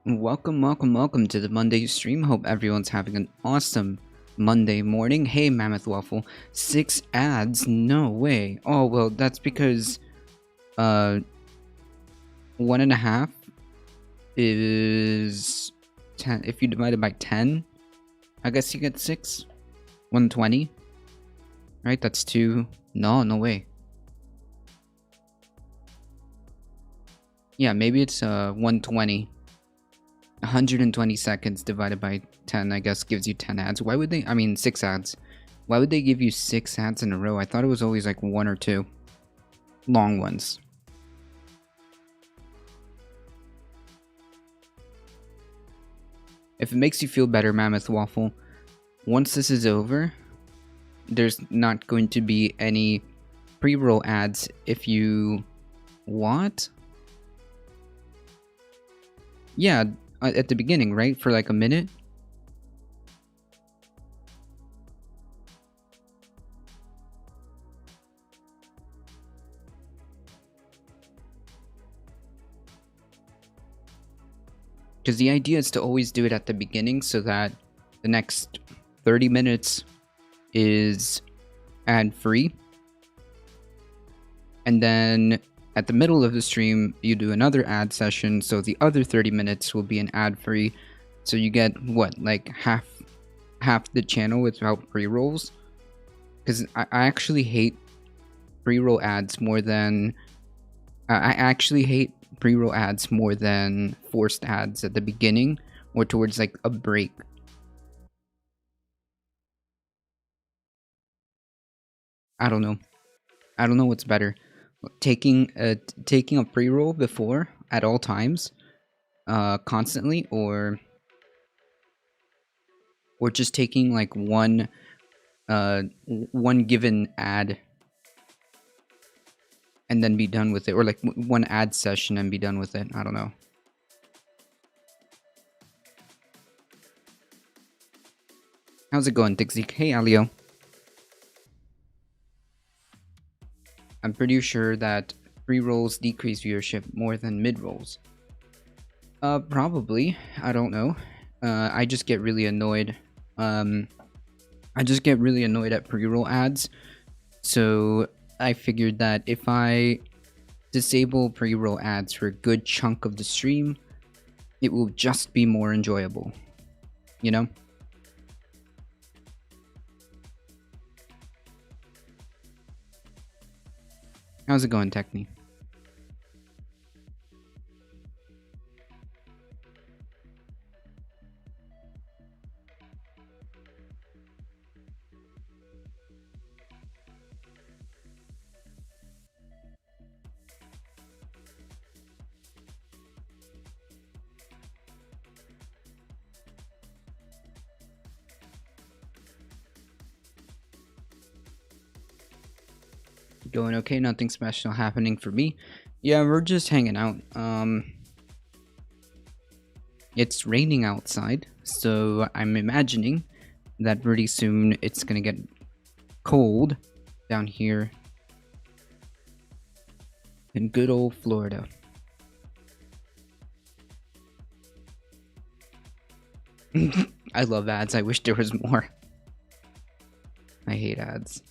Welcome to the Monday stream. Hope everyone's having an awesome Monday morning. Hey, Mammoth Waffle, 6 ads? No way. Oh, well, that's because, 1.5 is 10. If you divide it by 10, I guess you get 6. 120. Right? That's 2. No way. Yeah, maybe it's, 120. 120 seconds divided by 10, I guess, gives you 10 ads. Why would they? I mean, 6 ads. Why would they give you 6 ads in a row? I thought it was always like 1 or 2 long ones. If it makes you feel better, Mammoth Waffle, once this is over, there's not going to be any pre-roll ads if you... What? Yeah, at the beginning, right? For like a minute? Because the idea is to always do it at the beginning so that the next 30 minutes is ad-free. And then at the middle of the stream, you do another ad session, so the other 30 minutes will be an ad-free. So you get, what, like half the channel without pre-rolls? Because I actually hate pre-roll ads more than... I actually hate pre-roll ads more than forced ads at the beginning or towards like a break. I don't know. I don't know what's better. Taking a pre-roll before at all times, constantly, or just taking like one given ad and then be done with it, or like one ad session and be done with it. I don't know. How's it going, Dixie? Hey, Alio. I'm pretty sure that pre-rolls decrease viewership more than mid-rolls. Probably. I don't know. I just get really annoyed. I just get really annoyed at pre-roll ads. So I figured that if I disable pre-roll ads for a good chunk of the stream, it will just be more enjoyable. You know? How's it going, Techni? Going okay, nothing special happening for me. Yeah, we're just hanging out. It's raining outside, so I'm imagining that pretty soon it's gonna get cold down here in good old Florida. I love ads. I wish there was more. I hate ads.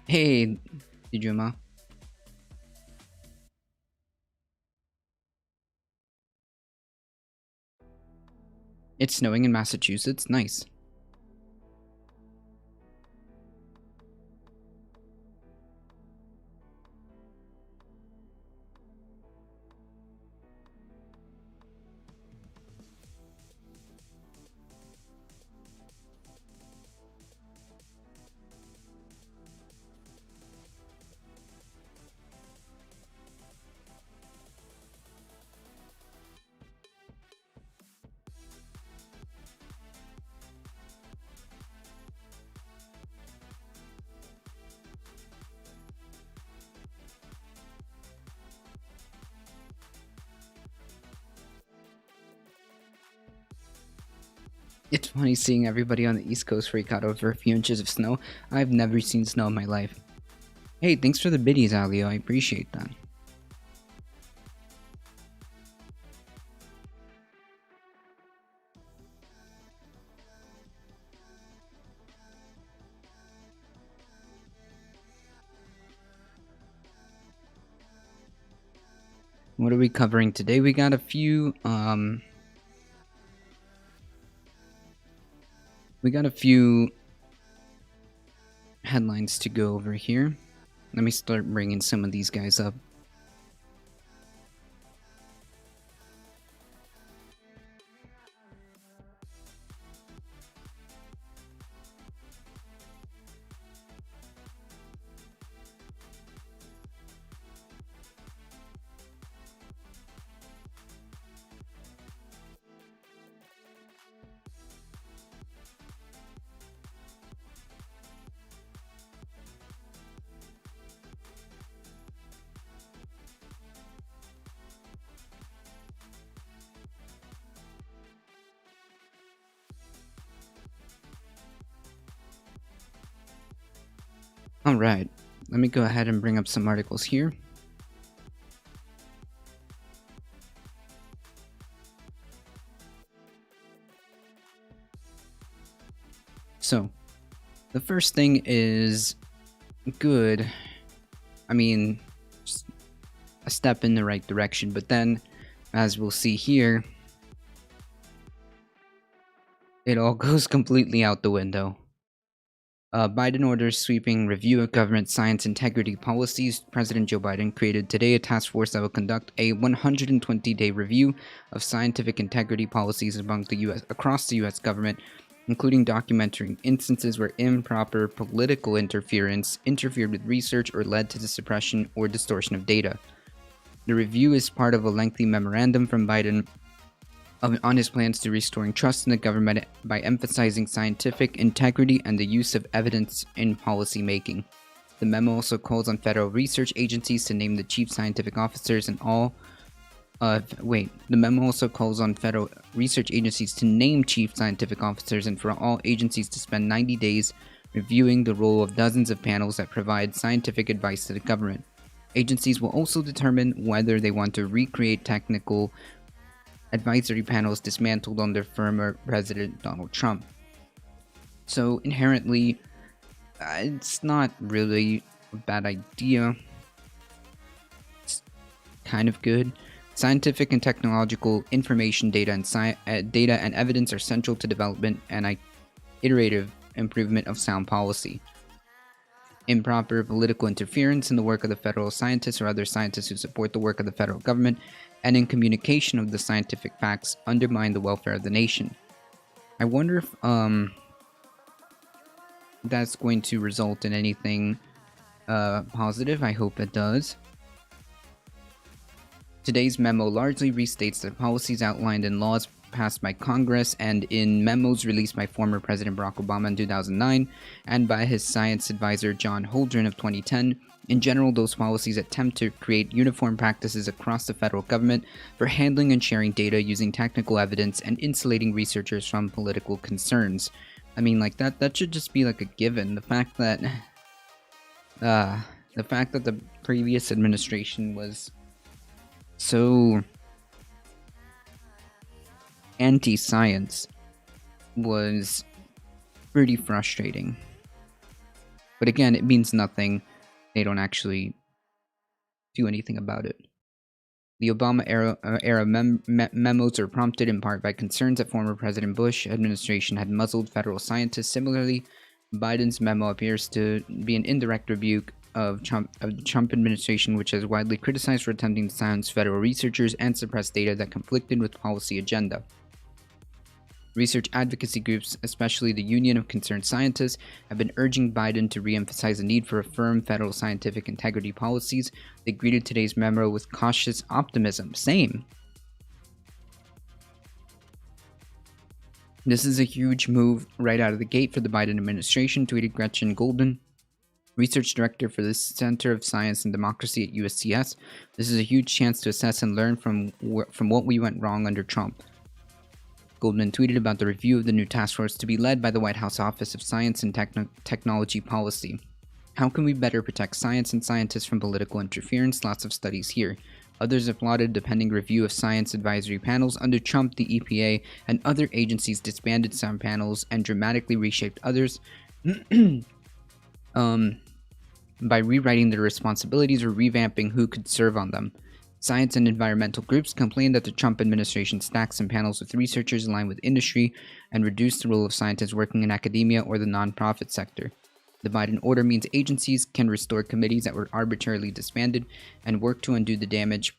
Hey, Dijuma. It's snowing in Massachusetts. Nice. It's funny seeing everybody on the East Coast freak out over a few inches of snow. I've never seen snow in my life. Hey, thanks for the biddies, Alio. I appreciate that. What are we covering today? We got a few headlines to go over here. Let me start bringing some of these guys up. Alright, let me go ahead and bring up some articles here. So, the first thing is good. I mean, just a step in the right direction, but then, as we'll see here, it all goes completely out the window. Biden orders sweeping review of government science integrity policies. President Joe Biden created today a task force that will conduct a 120-day review of scientific integrity policies across the U.S. government, including documenting instances where improper political interference interfered with research or led to the suppression or distortion of data. The review is part of a lengthy memorandum from Biden on his plans to restoring trust in the government by emphasizing scientific integrity and the use of evidence in policy making. The memo also calls on federal research agencies to name the chief scientific officers and all. The memo also calls on federal research agencies to name chief scientific officers and for all agencies to spend 90 days reviewing the role of dozens of panels that provide scientific advice to the government. Agencies will also determine whether they want to recreate technical advisory panels dismantled under former President Donald Trump. So inherently, it's not really a bad idea. It's kind of good. Scientific and technological information, data and evidence are central to development and iterative improvement of sound policy. Improper political interference in the work of the federal scientists or other scientists who support the work of the federal government and in communication of the scientific facts undermine the welfare of the nation. I wonder if that's going to result in anything positive. I hope it does. Today's memo largely restates the policies outlined in laws passed by Congress and in memos released by former President Barack Obama in 2009 and by his science advisor John Holdren of 2010. In general, those policies attempt to create uniform practices across the federal government for handling and sharing data using technical evidence and insulating researchers from political concerns. I mean, like that should just be like a given. The fact that the previous administration was so anti-science was pretty frustrating. But again, it means nothing. They don't actually do anything about it. The Obama era memos are prompted in part by concerns that former President Bush administration had muzzled federal scientists. Similarly, Biden's memo appears to be an indirect rebuke of the Trump administration, which has widely criticized for attempting to silence federal researchers and suppress data that conflicted with policy agenda. Research advocacy groups, especially the Union of Concerned Scientists, have been urging Biden to re-emphasize the need for firm federal scientific integrity policies. They greeted today's memo with cautious optimism. Same. This is a huge move right out of the gate for the Biden administration, tweeted Gretchen Goldman, research director for the Center of Science and Democracy at USCS. This is a huge chance to assess and learn from what we went wrong under Trump. Goldman tweeted about the review of the new task force to be led by the White House Office of Science and Technology Policy. How can we better protect science and scientists from political interference? Lots of studies here. Others applauded the pending review of science advisory panels. Under Trump, the EPA and other agencies disbanded some panels and dramatically reshaped others by rewriting their responsibilities or revamping who could serve on them. Science and environmental groups complain that the Trump administration stacks some panels with researchers aligned with industry and reduced the role of scientists working in academia or the nonprofit sector. The Biden order means agencies can restore committees that were arbitrarily disbanded and work to undo the damaging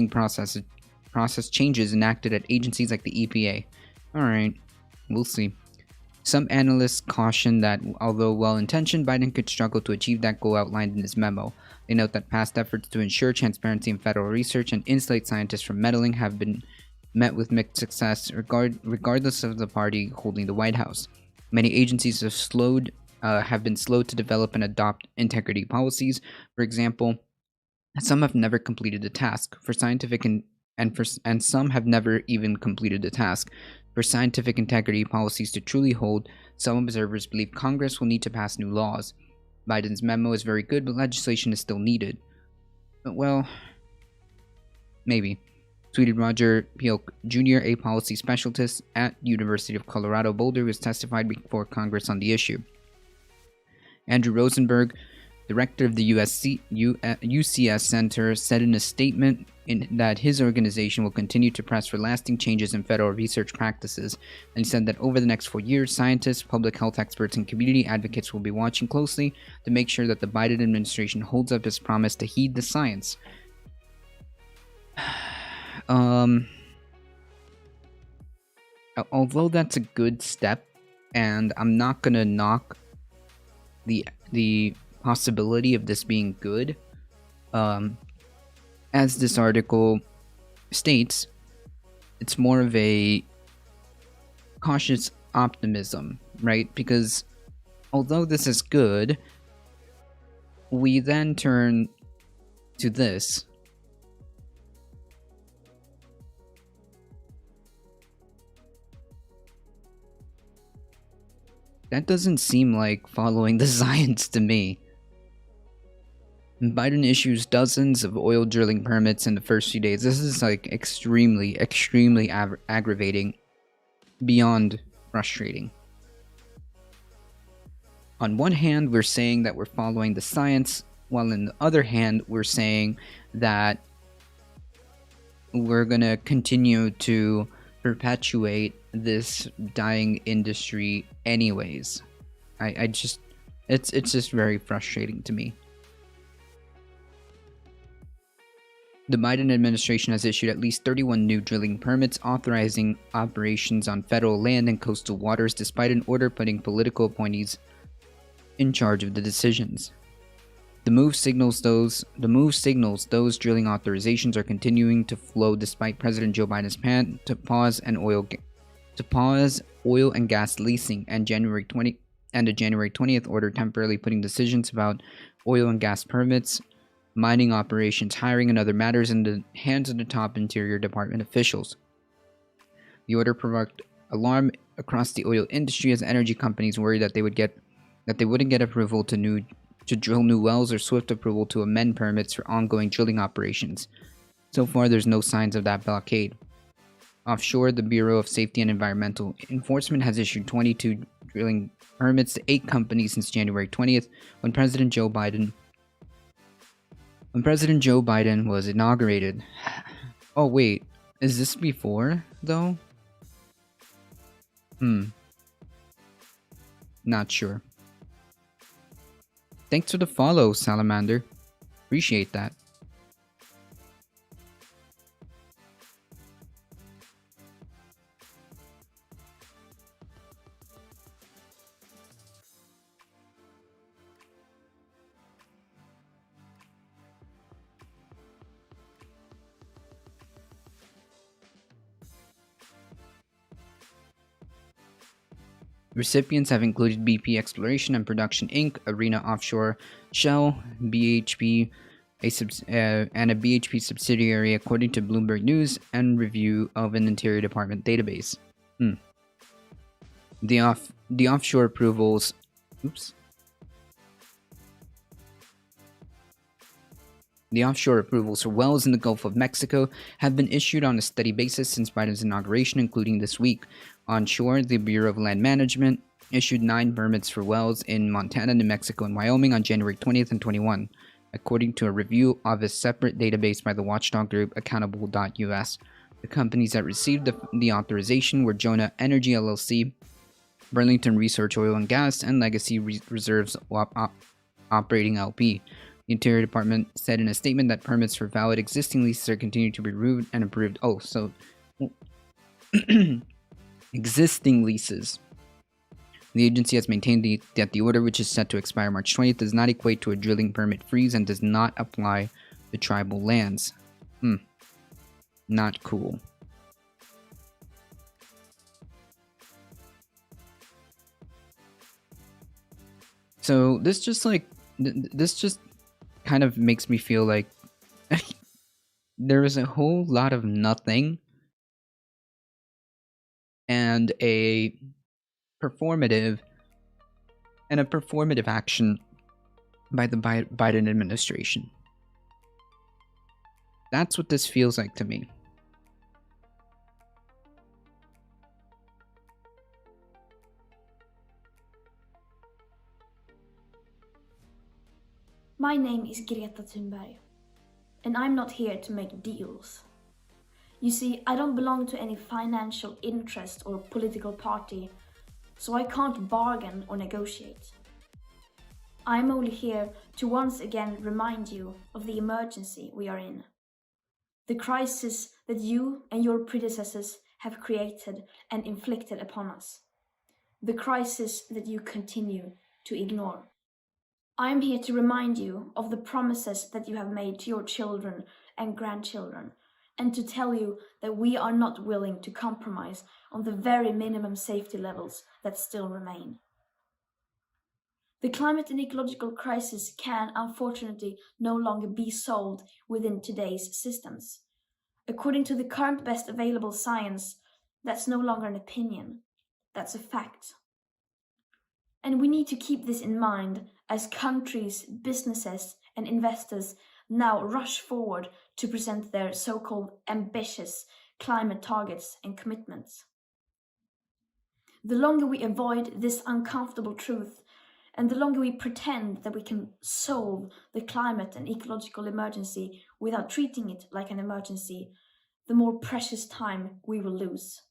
process changes enacted at agencies like the EPA. Alright, we'll see. Some analysts caution that although well-intentioned, Biden could struggle to achieve that goal outlined in his memo. They note that past efforts to ensure transparency in federal research and insulate scientists from meddling have been met with mixed success, regardless of the party holding the White House. Many agencies have been slow to develop and adopt integrity policies. For example, some have never completed the task for scientific and some have never even completed the task. For scientific integrity policies to truly hold, some observers believe Congress will need to pass new laws. Biden's memo is very good, but legislation is still needed. Well, maybe, tweeted Roger Pielk Jr., a policy specialist at University of Colorado Boulder, who has testified before Congress on the issue. Andrew Rosenberg, director of the UCS Center, said in a statement that his organization will continue to press for lasting changes in federal research practices, and he said that over the next 4 years, scientists, public health experts, and community advocates will be watching closely to make sure that the Biden administration holds up its promise to heed the science. Although that's a good step, and I'm not gonna knock the possibility of this being good, as this article states, it's more of a cautious optimism, right? Because although this is good, we then turn to this. That doesn't seem like following the science to me. Biden issues dozens of oil drilling permits in the first few days. This is like extremely aggravating, beyond frustrating. On one hand, we're saying that we're following the science, while on the other hand, we're saying that we're gonna continue to perpetuate this dying industry anyways. It's just very frustrating to me. The Biden administration has issued at least 31 new drilling permits authorizing operations on federal land and coastal waters, despite an order putting political appointees in charge of the decisions. The move signals those drilling authorizations are continuing to flow despite President Joe Biden's plan to pause oil and gas leasing and a January 20th order temporarily putting decisions about oil and gas permits, mining operations, hiring, and other matters in the hands of the top Interior Department officials. The order provoked alarm across the oil industry as energy companies worried that they wouldn't get approval to drill new wells or swift approval to amend permits for ongoing drilling operations. So far, there's no signs of that blockade. Offshore, the Bureau of Safety and Environmental Enforcement has issued 22 drilling permits to 8 companies since January 20th, when President Joe Biden was inaugurated. Oh wait, is this before, though? Not sure. Thanks for the follow, Salamander. Appreciate that. Recipients have included BP Exploration and Production Inc., Arena Offshore, Shell, BHP, and a BHP subsidiary, according to Bloomberg News and review of an Interior Department database. The offshore approvals. The offshore approvals for wells in the Gulf of Mexico have been issued on a steady basis since Biden's inauguration, including this week. Onshore, the Bureau of Land Management issued 9 permits for wells in Montana, New Mexico, and Wyoming on January 20th and 21. according to a review of a separate database by the watchdog group Accountable.us. The companies that received the authorization were Jonah Energy LLC, Burlington Research Oil and Gas, and Legacy Reserves Operating LP. The Interior Department said in a statement that permits for valid existing leases are continuing to be reviewed and approved. Oh, so existing leases. The agency has maintained that the order, which is set to expire March 20th, does not equate to a drilling permit freeze and does not apply to tribal lands. Not cool. So this just kind of makes me feel like there is a whole lot of nothing and a performative action by the Biden administration. That's what this feels like to me. My name is Greta Thunberg, and I'm not here to make deals. You see, I don't belong to any financial interest or political party, so I can't bargain or negotiate. I'm only here to once again remind you of the emergency we are in. The crisis that you and your predecessors have created and inflicted upon us. The crisis that you continue to ignore. I am here to remind you of the promises that you have made to your children and grandchildren, and to tell you that we are not willing to compromise on the very minimum safety levels that still remain. The climate and ecological crisis can, unfortunately, no longer be solved within today's systems. According to the current best available science, that's no longer an opinion, that's a fact. And we need to keep this in mind as countries, businesses, and investors now rush forward to present their so-called ambitious climate targets and commitments. The longer we avoid this uncomfortable truth, and the longer we pretend that we can solve the climate and ecological emergency without treating it like an emergency, the more precious time we will lose.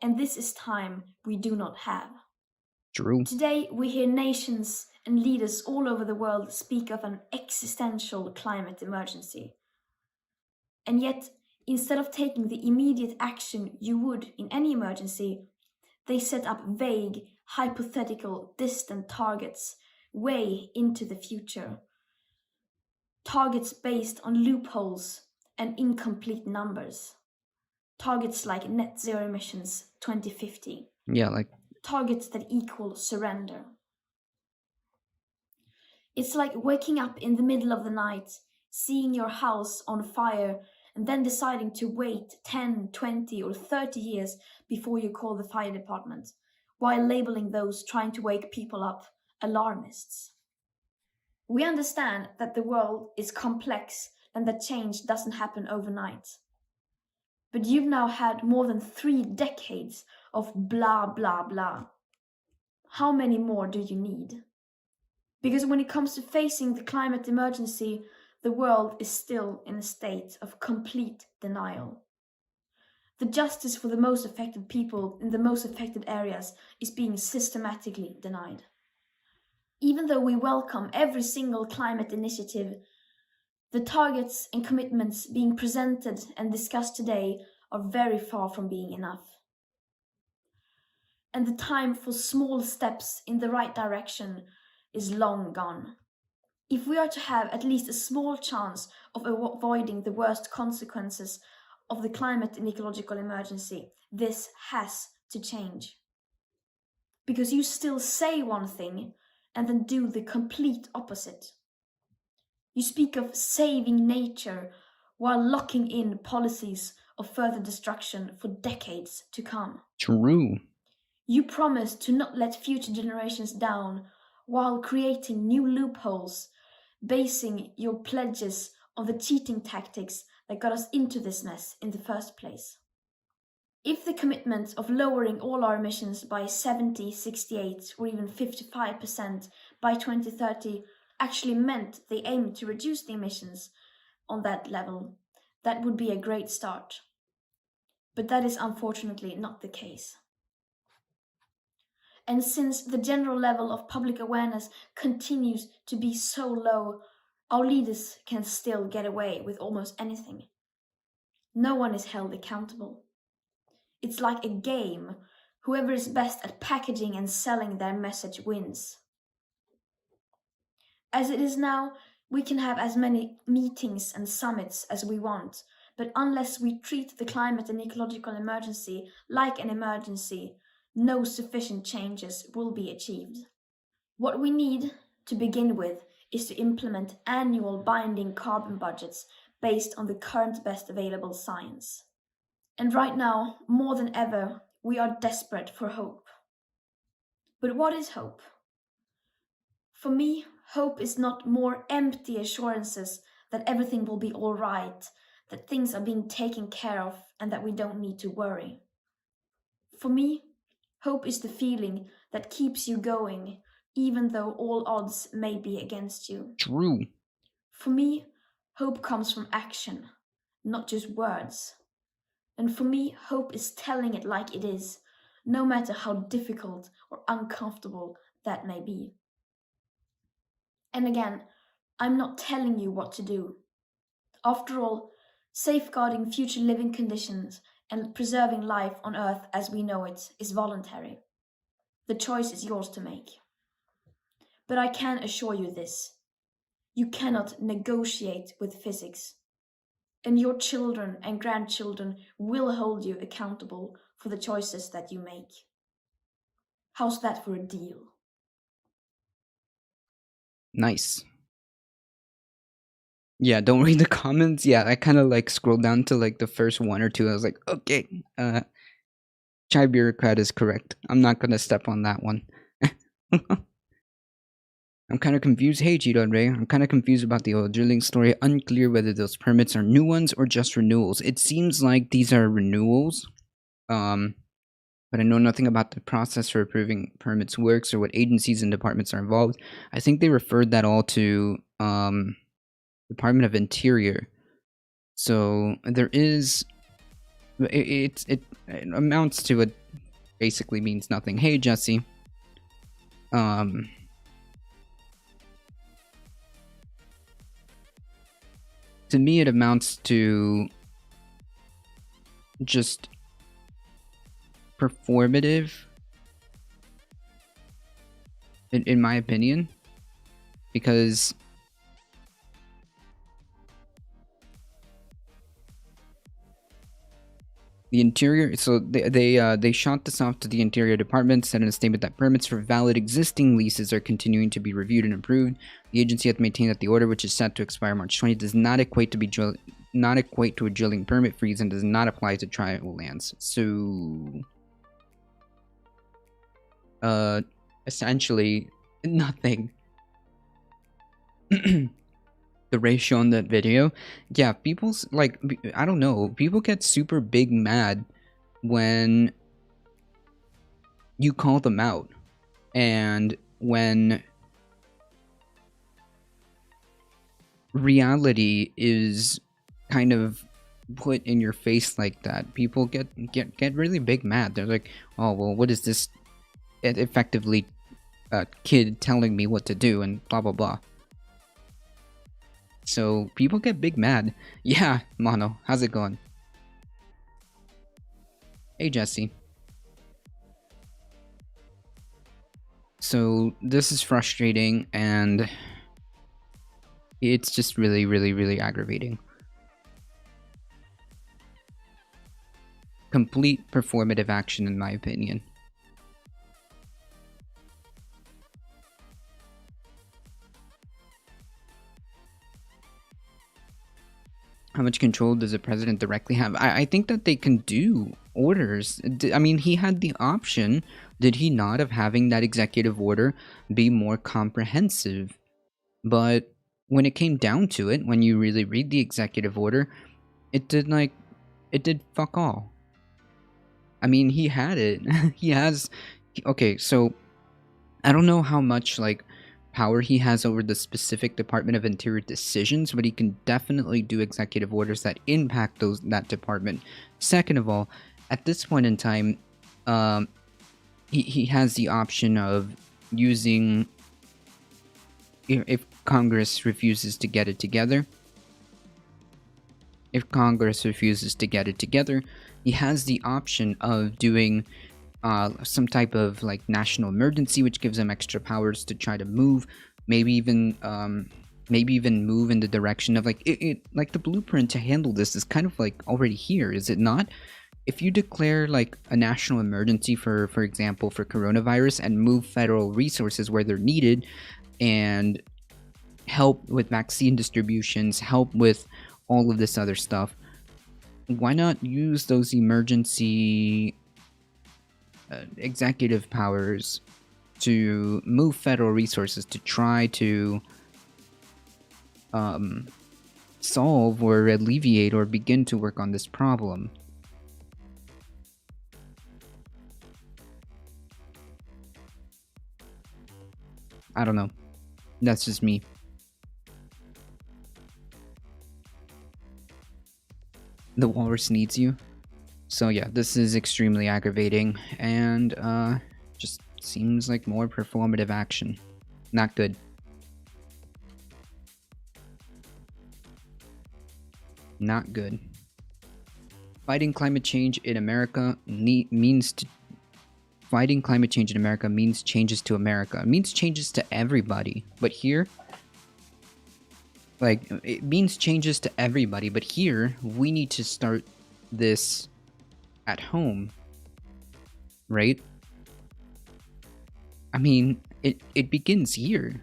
And this is time we do not have. True. Today, we hear nations and leaders all over the world speak of an existential climate emergency. And yet, instead of taking the immediate action you would in any emergency, they set up vague, hypothetical, distant targets way into the future. Targets based on loopholes and incomplete numbers. Targets like net zero emissions 2050. Yeah, like targets that equal surrender. It's like waking up in the middle of the night, seeing your house on fire, and then deciding to wait 10, 20, or 30 years before you call the fire department, while labeling those trying to wake people up alarmists. We understand that the world is complex and that change doesn't happen overnight. But you've now had more than 3 decades of blah, blah, blah. How many more do you need? Because when it comes to facing the climate emergency, the world is still in a state of complete denial. The justice for the most affected people in the most affected areas is being systematically denied. Even though we welcome every single climate initiative, the targets and commitments being presented and discussed today are very far from being enough. And the time for small steps in the right direction is long gone. If we are to have at least a small chance of avoiding the worst consequences of the climate and ecological emergency, this has to change. Because you still say one thing and then do the complete opposite. You speak of saving nature while locking in policies of further destruction for decades to come. True. You promise to not let future generations down while creating new loopholes, basing your pledges on the cheating tactics that got us into this mess in the first place. If the commitment of lowering all our emissions by 70, 68, or even 55% by 2030 actually meant they aim to reduce the emissions on that level, that would be a great start. But that is unfortunately not the case. And since the general level of public awareness continues to be so low, our leaders can still get away with almost anything. No one is held accountable. It's like a game. Whoever is best at packaging and selling their message wins. As it is now, we can have as many meetings and summits as we want, but unless we treat the climate and ecological emergency like an emergency, no sufficient changes will be achieved. What we need, to begin with, is to implement annual binding carbon budgets based on the current best available science. And right now, more than ever, we are desperate for hope. But what is hope? For me, hope is not more empty assurances that everything will be all right, that things are being taken care of, and that we don't need to worry. For me, hope is the feeling that keeps you going, even though all odds may be against you. True. For me, hope comes from action, not just words. And for me, hope is telling it like it is, no matter how difficult or uncomfortable that may be. And again, I'm not telling you what to do. After all, safeguarding future living conditions and preserving life on Earth as we know it is voluntary. The choice is yours to make. But I can assure you this: you cannot negotiate with physics. And your children and grandchildren will hold you accountable for the choices that you make. How's that for a deal? Nice. Yeah, don't read the comments. Yeah, I kind of like scrolled down to like the first one or two. I was like, okay, Chai Bureaucrat is correct. I'm not gonna step on that one. I'm kind of confused. Hey, Ray, I'm kind of confused about the oil drilling story. Unclear whether those permits are new ones or just renewals. It seems like these are renewals. But I know nothing about the process for approving permits works or what agencies and departments are involved. I think they referred that all to Department of Interior. So there is it amounts to it basically means nothing. Hey, Jesse. To me, it amounts to just performative, in my opinion, because the Interior, so they shot this off to the Interior Department, said in a statement that permits for valid existing leases are continuing to be reviewed and approved. The agency has maintained that the order, which is set to expire March 20, does not equate to a drilling permit freeze and does not apply to tribal lands. So, essentially nothing. The ratio on that video, yeah, people's like, I don't know, people get super big mad when you call them out, and when reality is kind of put in your face like that, people get really big mad. They're like, oh well, what is this effectively kid telling me what to do and blah blah blah. So people get big mad. Yeah, Mono, how's it going? Hey, Jesse. So this is frustrating, and it's just really, really, really aggravating. Complete performative action, in my opinion. How much control does the president directly have? I think that they can do orders. I mean, he had the option, did he not, of having that executive order be more comprehensive? But when it came down to it, when you really read the executive order, it did fuck all. I mean, he had it. He has... Okay, so I don't know how much, like, power he has over the specific Department of Interior decisions, but he can definitely do executive orders that impact that department. Second of all, at this point in time, um, he has the option of using, if Congress refuses to get it together. If Congress refuses to get it together, he has the option of doing some type of like national emergency, which gives him extra powers to try to move, maybe even move in the direction of like like the blueprint to handle this is kind of like already here, is it not? If you declare like a national emergency for example for coronavirus and move federal resources where they're needed and help with vaccine distributions, help with all of this other stuff, why not use those emergency executive powers to move federal resources to try to solve or alleviate or begin to work on this problem? I don't know. That's just me. The walrus needs you. So yeah, this is extremely aggravating and just seems like more performative action. Not good. Not good. Fighting climate change in America fighting climate change in America means changes to America. It means changes to everybody. But here, like, it means changes to everybody. But here, we need to start this at home, right? I mean, it begins here.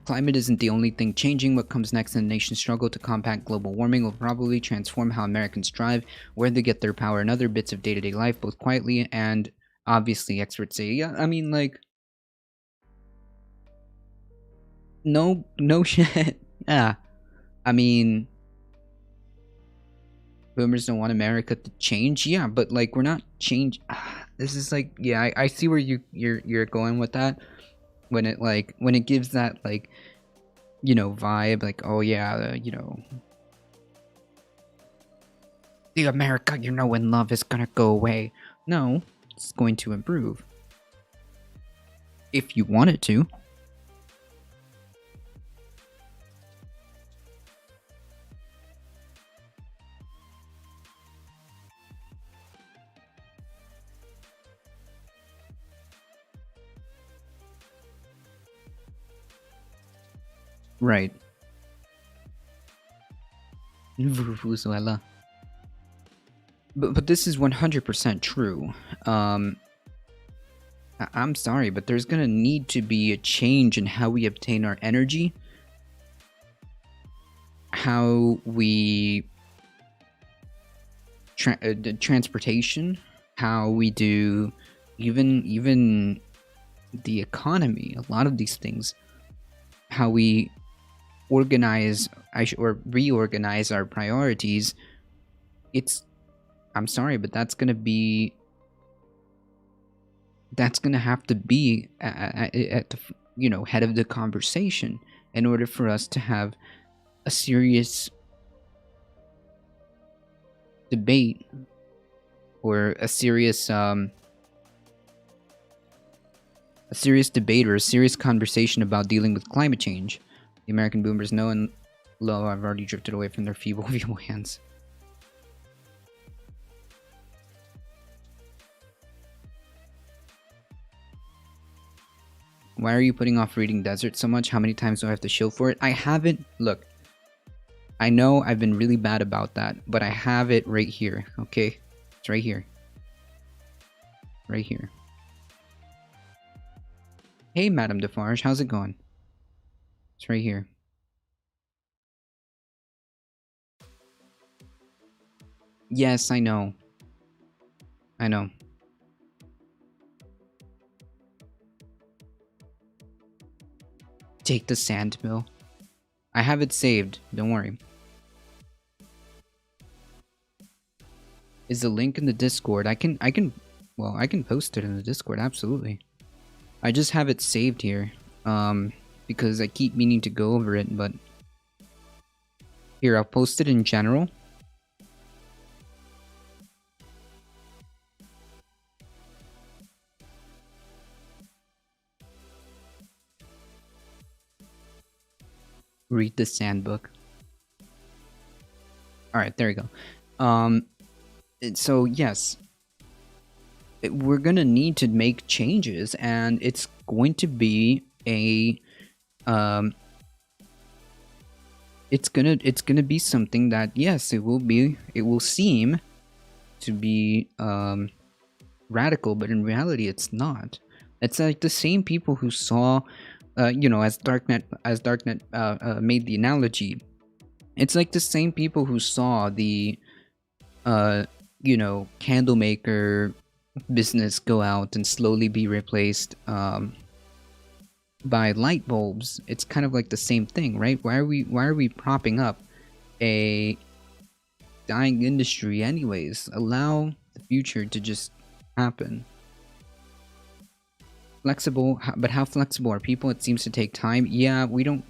Climate isn't the only thing changing. What comes next in the nation's struggle to combat global warming will probably transform how Americans drive, where they get their power, and other bits of day-to-day life, both quietly and obviously, experts say. Yeah, I mean, like, no shit. Yeah, I mean, boomers don't want America to change. Yeah, but like, we're not change. This is like, yeah, I see where you're going with that. When it gives that like, vibe, like, oh yeah, the America you know and love is gonna go away. No, it's going to improve if you want it to. Right. Venezuela. But this is 100% true. I'm sorry, but there's gonna need to be a change in how we obtain our energy, how we the transportation, how we do even the economy. A lot of these things, how we organize or reorganize our priorities. I'm sorry, but that's gonna have to be at the head of the conversation in order for us to have a serious debate or a serious debate or a serious conversation about dealing with climate change. The American boomers know and lo, I've already drifted away from their feeble hands. Why are you putting off reading Desert so much? How many times do I have to shill for it? I haven't. Look, I know I've been really bad about that, but I have it right here, okay? It's right here. Right here. Hey, Madame Defarge, how's it going? It's right here. Yes, I know. I know. Take the sand mill. I have it saved, don't worry. Is the link in the Discord? I can post it in the Discord, absolutely. I just have it saved here, because I keep meaning to go over it, but here, I'll post it in general. Read the Sandbook. Alright, there we go. So yes, we're gonna need to make changes, and it's going to be a it's gonna be something that, yes, it will seem to be radical, but in reality it's not. It's like the same people who saw as Darknet made the analogy, it's like the same people who saw the candle maker business go out and slowly be replaced by light bulbs. It's kind of like the same thing, right? Why are we propping up a dying industry anyways? Allow the future to just happen. Flexible, but how flexible are people? It seems to take time. Yeah, we don't,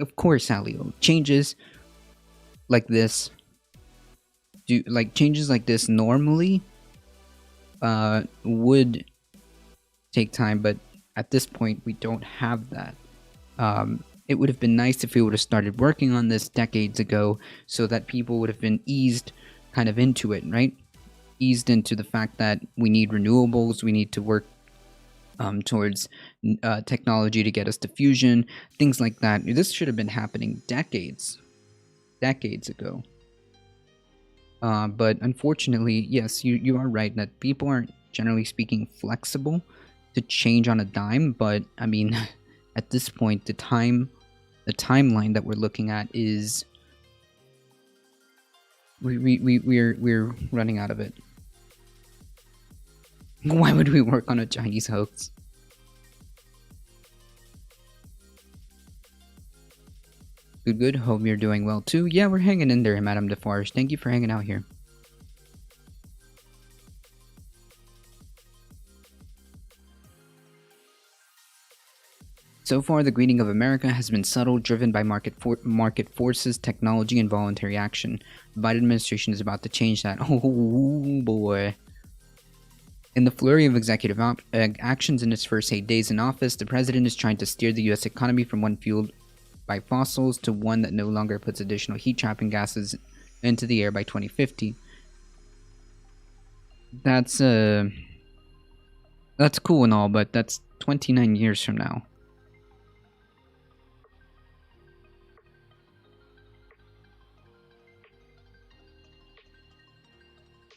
of course, Alio. Changes like this normally would take time, but at this point we don't have that. It would have been nice if we would have started working on this decades ago, so that people would have been eased kind of into it, right? Eased into the fact that we need renewables, we need to work towards technology to get us to fusion, things like that. This should have been happening decades ago. But unfortunately, yes, you are right that people aren't, generally speaking, flexible to change on a dime. But I mean, at this point, the timeline that we're looking at is we're running out of it. Why would we work on a Chinese hoax? Good. Hope you're doing well too. Yeah, we're hanging in there, Madame Defarge. Thank you for hanging out here. So far, the greening of America has been subtle, driven by market forces, technology, and voluntary action. The Biden administration is about to change that. Oh boy. In the flurry of executive actions in its first 8 days in office, the president is trying to steer the U.S. economy from one fueled by fossils to one that no longer puts additional heat-trapping gases into the air by 2050. That's cool and all, but that's 29 years from now.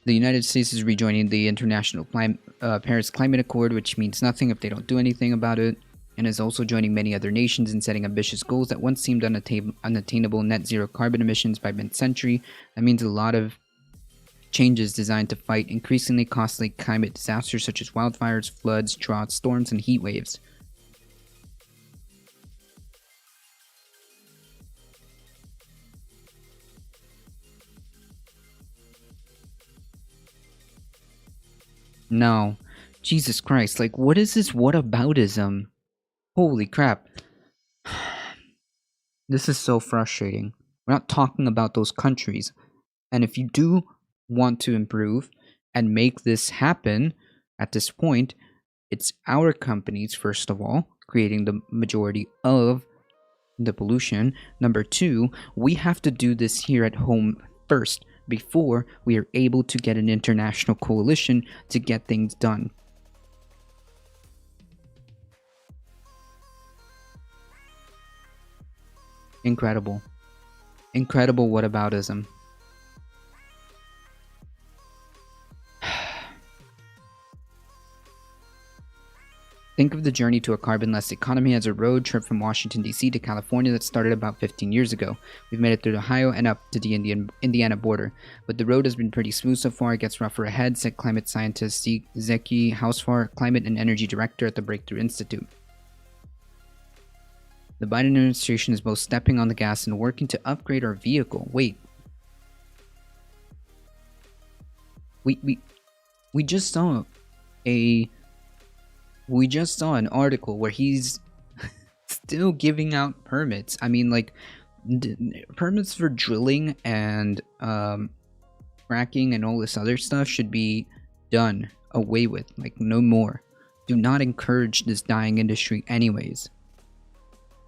The United States is rejoining the International Paris Climate Accord, which means nothing if they don't do anything about it, and is also joining many other nations in setting ambitious goals that once seemed unattainable net zero carbon emissions by mid-century. That means a lot of changes designed to fight increasingly costly climate disasters such as wildfires, floods, droughts, storms, and heat waves. No. Jesus Christ, like, what is this whataboutism? Holy crap. This is so frustrating. We're not talking about those countries. And if you do want to improve and make this happen at this point, it's our companies, first of all, creating the majority of the pollution. Number two, we have to do this here at home first, before we are able to get an international coalition to get things done. Incredible. Incredible whataboutism. Think of the journey to a carbon-less economy as a road trip from Washington, D.C. to California that started about 15 years ago. We've made it through Ohio and up to the Indiana border, but the road has been pretty smooth so far. It gets rougher ahead, said climate scientist Zeki Hausfar, Climate and Energy Director at the Breakthrough Institute. The Biden administration is both stepping on the gas and working to upgrade our vehicle. Wait. We just saw an article where he's still giving out permits. I mean, like, permits for drilling and fracking and all this other stuff should be done away with. Like, no more. Do not encourage this dying industry anyways.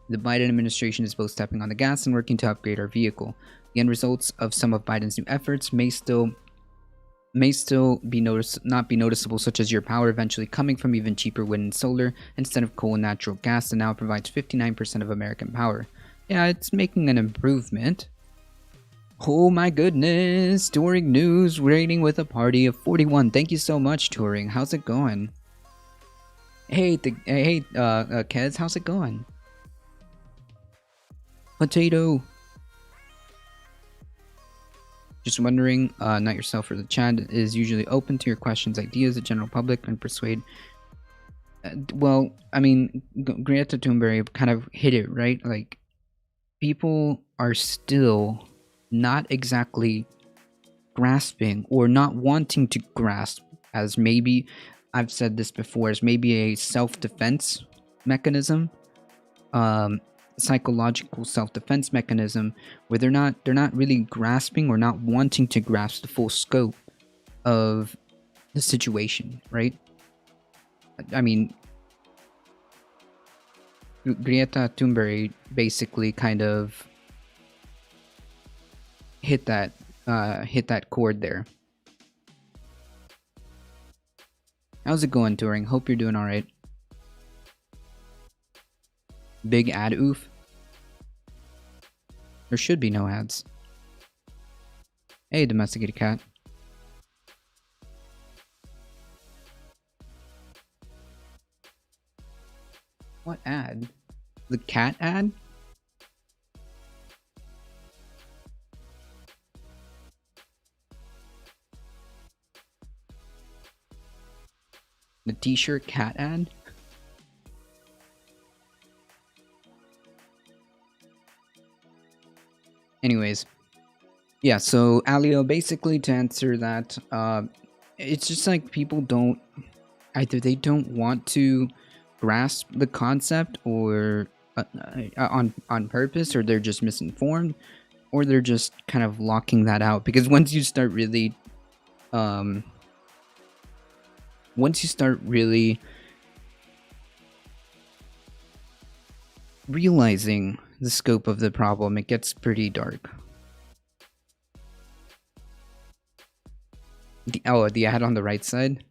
The Biden administration is both stepping on the gas and working to upgrade our vehicle. The end results of some of Biden's new efforts may still be not be noticeable, such as your power eventually coming from even cheaper wind and solar instead of coal and natural gas that now provides 59% of American power. Yeah, it's making an improvement. Oh my goodness, Turing News rating with a party of 41. Thank you so much, Turing. How's it going? Hey, Kez, how's it going? Potato. Just wondering, not yourself or the chat, is usually open to your questions, ideas, the general public, and persuade. Well, I mean, Greta Thunberg kind of hit it, right? Like, people are still not exactly grasping or not wanting to grasp, as maybe, I've said this before, as maybe a self-defense mechanism. Psychological self-defense mechanism where they're not really grasping or not wanting to grasp the full scope of the situation, right? I mean, Greta Thunberg basically kind of hit that chord there. How's it going, Turing? Hope you're doing all right. Big ad oof. There should be no ads. Hey, domesticated cat. What ad? The cat ad? The t-shirt cat ad? Anyways, yeah, so Alio, basically to answer that, it's just like people either they don't want to grasp the concept or on purpose, or they're just misinformed, or they're just kind of locking that out, because once you start really realizing the scope of the problem, it gets pretty dark. The ad on the right side?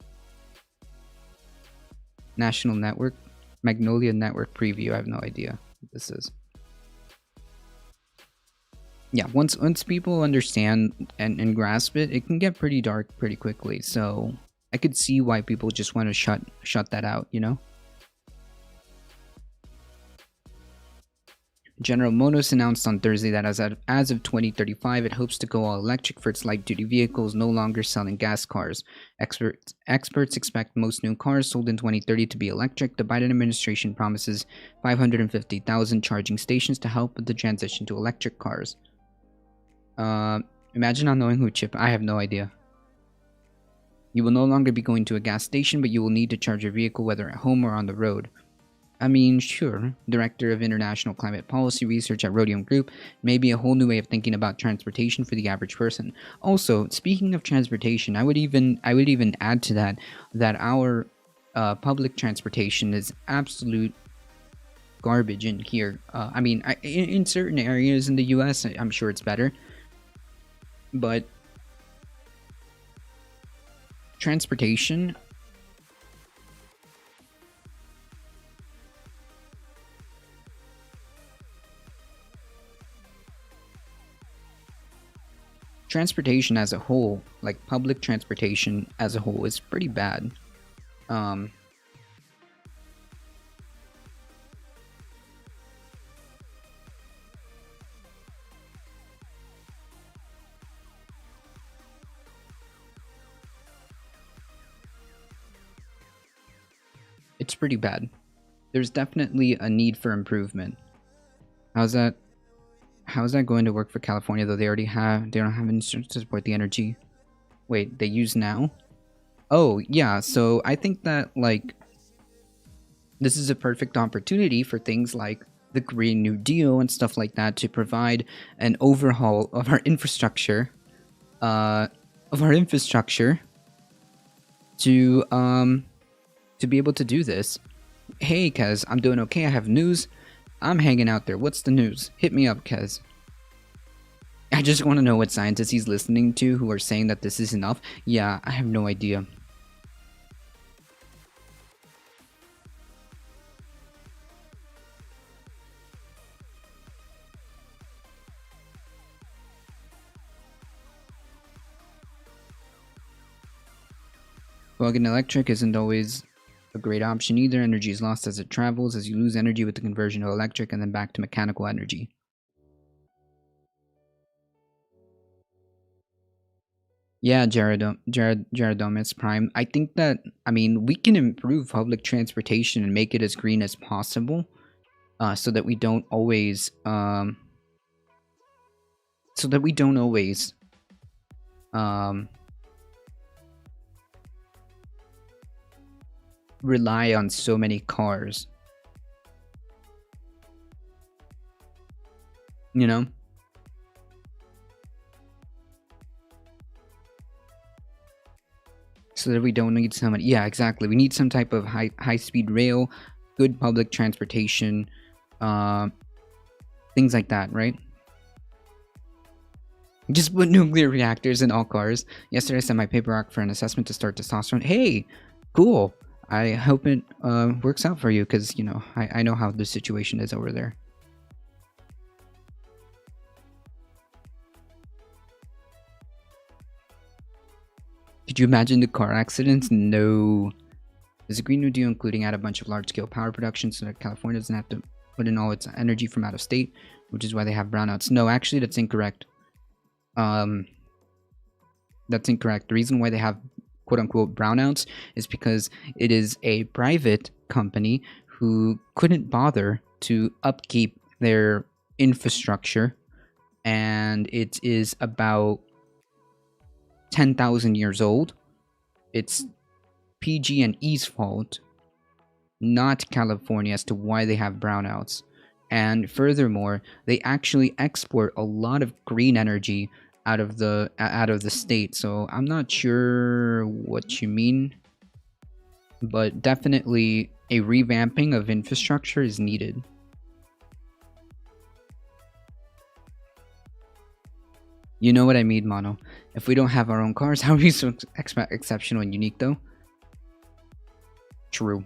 National Network? Magnolia Network preview, I have no idea what this is. Yeah, once people understand and grasp it, it can get pretty dark pretty quickly, so I could see why people just want to shut that out, you know? General Motors announced on Thursday that as of 2035, it hopes to go all electric for its light-duty vehicles, no longer selling gas cars. Experts expect most new cars sold in 2030 to be electric. The Biden administration promises 550,000 charging stations to help with the transition to electric cars. Imagine not knowing who Chip. I have no idea. You will no longer be going to a gas station, but you will need to charge your vehicle whether at home or on the road. I mean, sure, Director of International Climate Policy Research at Rhodium Group, may be a whole new way of thinking about transportation for the average person. Also, speaking of transportation, I would even add to that our public transportation is absolute garbage in here. I mean, in certain areas in the US, I'm sure it's better, but transportation as a whole, like public transportation as a whole, is pretty bad. It's pretty bad. There's definitely a need for improvement. How's that? How's that going to work for California though? They don't have insurance to support the energy. Wait, they use now? Oh yeah, so I think that like this is a perfect opportunity for things like the Green New Deal and stuff like that to provide an overhaul of our infrastructure, uh, of our infrastructure to be able to do this. Hey, Kez, I'm doing okay. I have news. I'm hanging out there. What's the news? Hit me up, Kez. I just want to know what scientists he's listening to who are saying that this is enough. Yeah, I have no idea. Plug-in electric isn't always a great option either. Energy is lost as it travels, as you lose energy with the conversion to electric and then back to mechanical energy. Yeah, Jaredomus Prime. I think that, I mean, we can improve public transportation and make it as green as possible, so that we don't always, so that we don't always, rely on so many cars. You know? So that we don't need so many. Yeah, exactly. We need some type of high speed rail, good public transportation, things like that, right? Just put nuclear reactors in all cars. Yesterday, I sent my paperwork for an assessment to start testosterone. Hey, cool. I hope it works out for you because, you know, I know how the situation is over there. Could you imagine the car accidents? No. Does the Green New Deal including add a bunch of large-scale power production so that California doesn't have to put in all its energy from out of state, which is why they have brownouts? No, actually, that's incorrect. That's incorrect. The reason why they have quote-unquote brownouts is because it is a private company who couldn't bother to upkeep their infrastructure, and it is about 10,000 years old. It's PG&E's fault, not California, as to why they have brownouts. And furthermore, they actually export a lot of green energy out of the state. So I'm not sure what you mean, but definitely a revamping of infrastructure is needed. You know what I mean, Mono. If we don't have our own cars, how are we so exceptional and unique, though? True.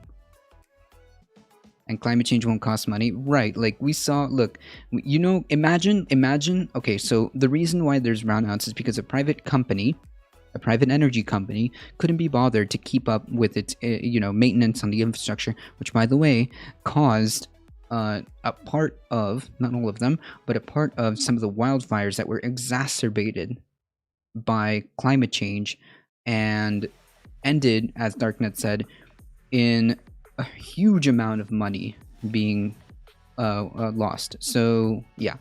And climate change won't cost money. Right, like we saw, look, you know, imagine, okay, so the reason why there's brownouts is because a private company, a private energy company, couldn't be bothered to keep up with its, you know, maintenance on the infrastructure, which, by the way, caused a part of, not all of them, but a part of some of the wildfires that were exacerbated by climate change and ended, as Darknet said, in a huge amount of money being lost. So, yeah.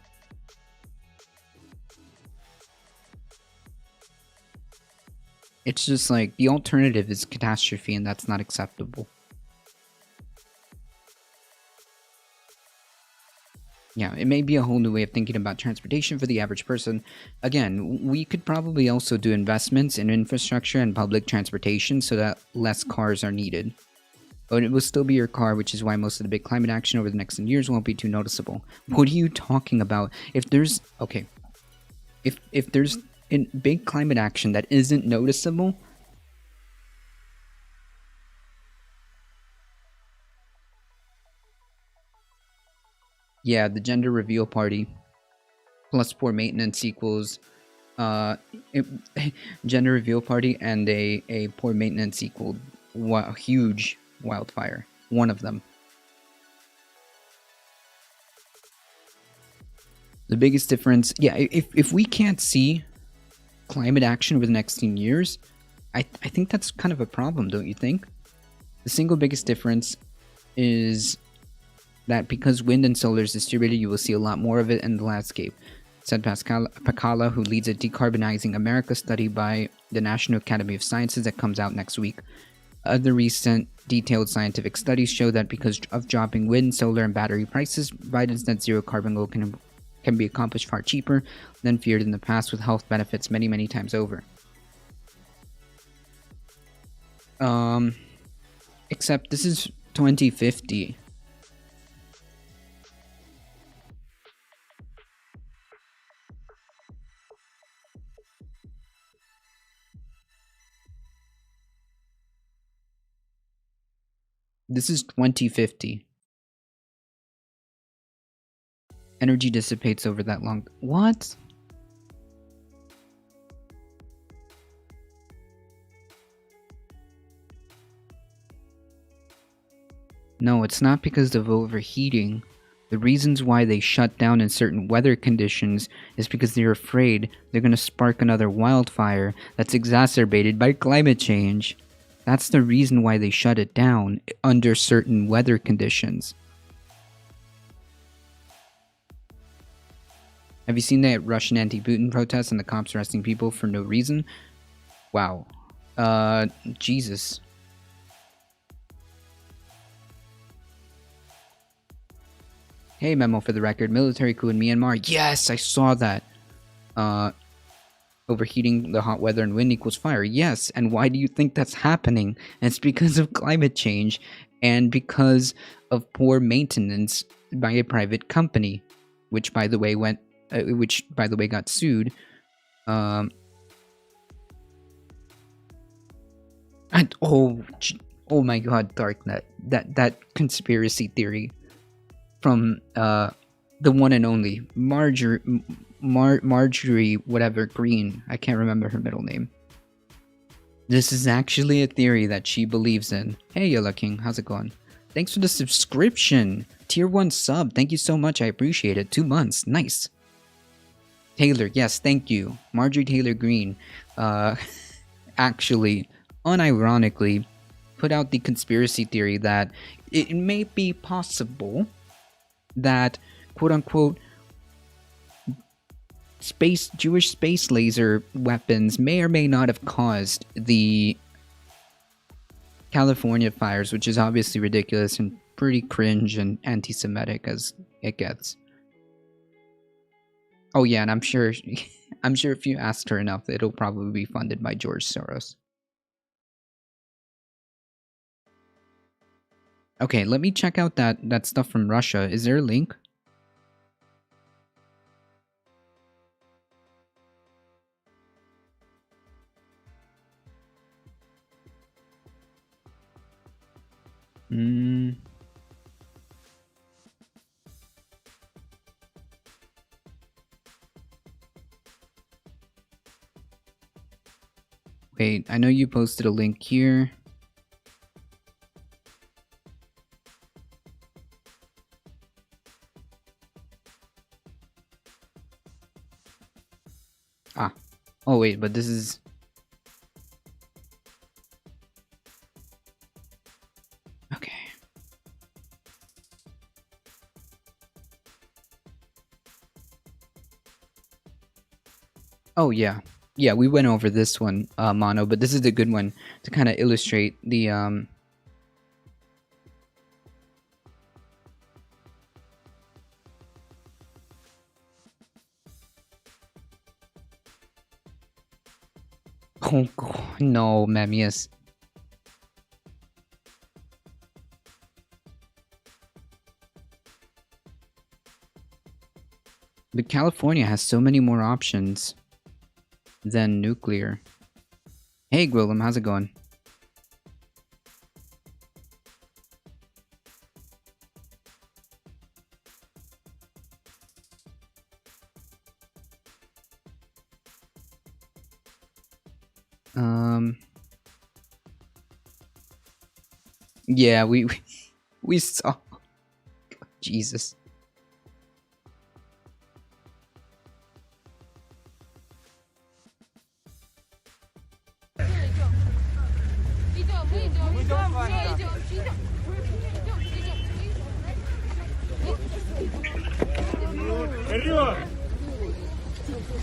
It's just like the alternative is catastrophe, and that's not acceptable. Yeah, it may be a whole new way of thinking about transportation for the average person. Again, we could probably also do investments in infrastructure and public transportation so that less cars are needed. But it will still be your car, which is why most of the big climate action over the next 10 years won't be too noticeable. What are you talking about? If there's... Okay. If there's a big climate action that isn't noticeable... Yeah, the gender reveal party plus poor maintenance equals gender reveal party and a poor maintenance equaled a huge wildfire. One of them. The biggest difference, yeah, if we can't see climate action over the next 10 years, I think that's kind of a problem, don't you think? The single biggest difference is that because wind and solar is distributed, you will see a lot more of it in the landscape, said Pascal Pacala, who leads a Decarbonizing America study by the National Academy of Sciences that comes out next week. Other recent detailed scientific studies show that because of dropping wind, solar, and battery prices, Biden's net zero carbon goal can be accomplished far cheaper than feared in the past, with health benefits many, many times over. Except this is 2050. This is 2050. Energy dissipates over that long. What? No, it's not because of overheating. The reasons why they shut down in certain weather conditions is because they're afraid they're going to spark another wildfire that's exacerbated by climate change. That's the reason why they shut it down under certain weather conditions. Have you seen the Russian anti-Putin protests and the cops arresting people for no reason? Wow. Jesus. Hey, memo for the record. Military coup in Myanmar. Yes, I saw that. Overheating the hot weather and wind equals fire. Yes, and why do you think that's happening? And it's because of climate change and because of poor maintenance by a private company, which by the way got sued. Oh my God, Darknet. That conspiracy theory from the one and only Marjorie whatever Green. I can't remember her middle name. This is actually a theory that she believes in. Hey, Yellow King, how's it going? Thanks for the subscription. Tier 1 sub. Thank you so much. I appreciate it. 2 months. Nice. Taylor, yes, thank you. Marjorie Taylor Greene actually, unironically, put out the conspiracy theory that it may be possible that, quote-unquote, Jewish space laser weapons may or may not have caused the California fires, which is obviously ridiculous and pretty cringe and anti-Semitic as it gets. Oh yeah, and I'm sure if you asked her enough, it'll probably be funded by George Soros. Okay, let me check out that stuff from Russia. Is there a link? Wait, I know you posted a link here. Oh wait, but this is... Okay. Oh yeah. Yeah, we went over this one, Mono, but this is a good one to kind of illustrate the, Oh, God. No, Memmius. But California has so many more options than nuclear. Hey, Gwillem, how's it going? Yeah, we saw. Jesus.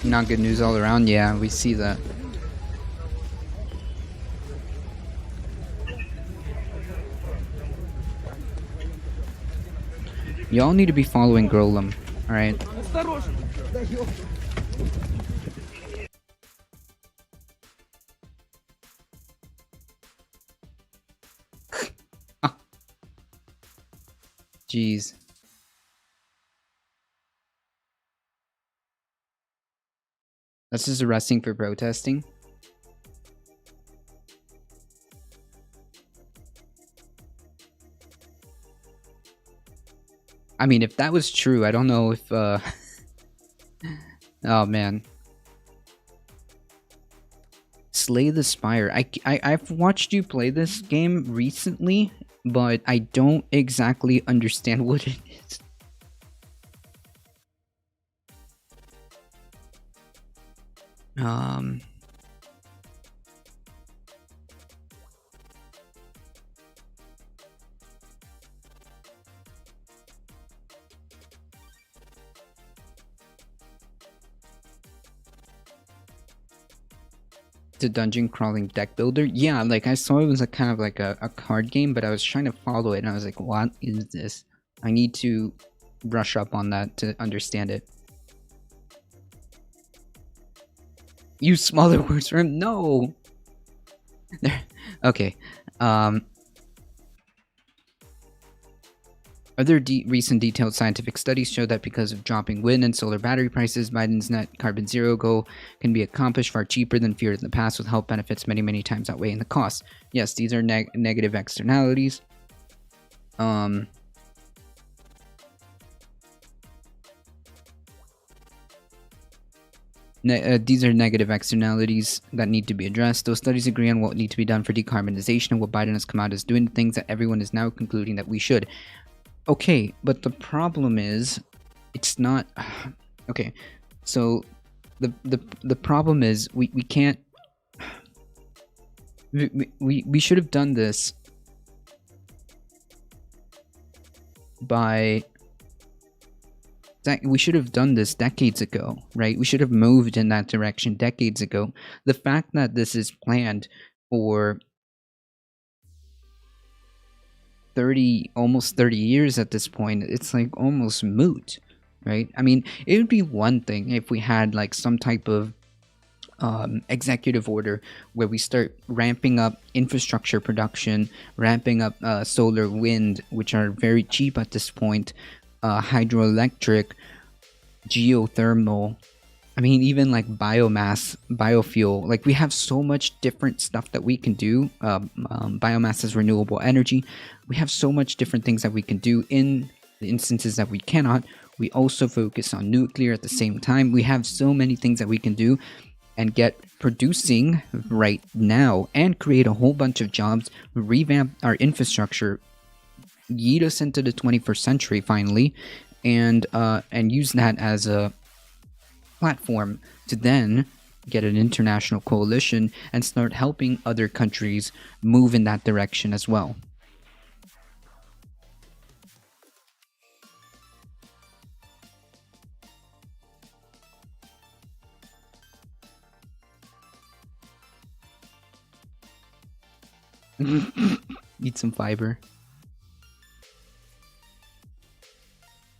Not good news all around. Yeah, we see that. Y'all need to be following Golem, alright? Jeez. That's just arresting for protesting. I mean, if that was true, I don't know if, oh man. Slay the Spire. I've watched you play this game recently, but I don't exactly understand what it is. The dungeon crawling deck builder. Yeah, like I saw it was a kind of like a card game, but I was trying to follow it and I was like, what is this? I need to brush up on that to understand it. Use smaller words for him? No! There. Okay. Other recent detailed scientific studies show that because of dropping wind and solar battery prices, Biden's net carbon zero goal can be accomplished far cheaper than feared in the past, with health benefits many, many times outweighing the cost. Yes, these are negative externalities. These are negative externalities that need to be addressed. Those studies agree on what needs to be done for decarbonization, and what Biden has come out as doing, things that everyone is now concluding that we should. Okay, but the problem is, it's not... Okay, so the problem is we can't... We should have done this by... We should have done this decades ago, right? We should have moved in that direction decades ago. The fact that this is planned for 30, almost 30 years at this point, it's like almost moot, right? I mean, it would be one thing if we had like some type of executive order where we start ramping up infrastructure production, ramping up solar, wind, which are very cheap at this point, hydroelectric, geothermal, I mean, even like biomass, biofuel. Like, we have so much different stuff that we can do. Biomass is renewable energy. We have so much different things that we can do. In the instances that we cannot, we also focus on nuclear at the same time. We have so many things that we can do and get producing right now and create a whole bunch of jobs, revamp our infrastructure, yeet us into the 21st century finally, and use that as a platform to then get an international coalition and start helping other countries move in that direction as well. Eat some fiber.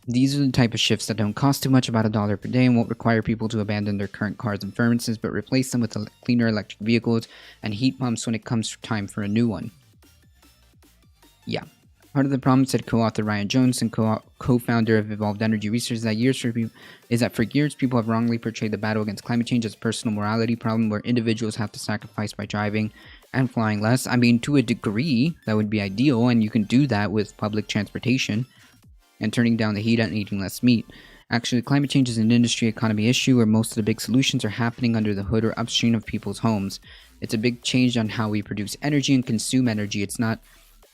These are the type of shifts that don't cost too much, about $1 per day, and won't require people to abandon their current cars and furnaces, but replace them with cleaner electric vehicles and heat pumps when it comes time for a new one. Yeah. Part of the problem, said co-author Ryan Jones and co-founder of Evolved Energy Research, is that for years people have wrongly portrayed the battle against climate change as a personal morality problem where individuals have to sacrifice by driving and flying less. I mean, to a degree, that would be ideal, and you can do that with public transportation and turning down the heat and eating less meat. Actually, climate change is an industry economy issue where most of the big solutions are happening under the hood or upstream of people's homes. It's a big change on how we produce energy and consume energy. It's not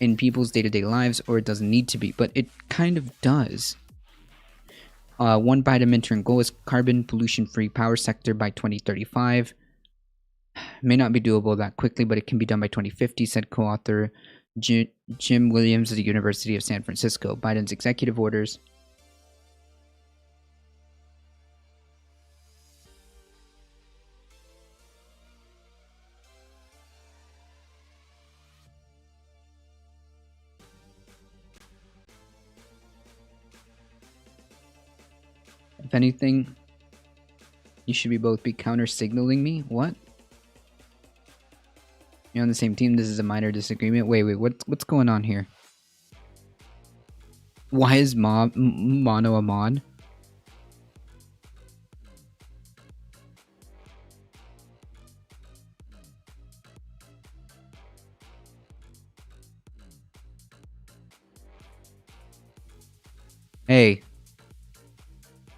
in people's day-to-day lives, or it doesn't need to be, but it kind of does. One Biden midterm goal is carbon pollution-free power sector by 2035. May not be doable that quickly, but it can be done by 2050, said co-author Jim Williams of the University of San Francisco. Biden's executive orders If anything, you should be both be counter signaling me. What? You're on the same team. This is a minor disagreement. Wait, what's going on here? Why is Mono a mod? Hey.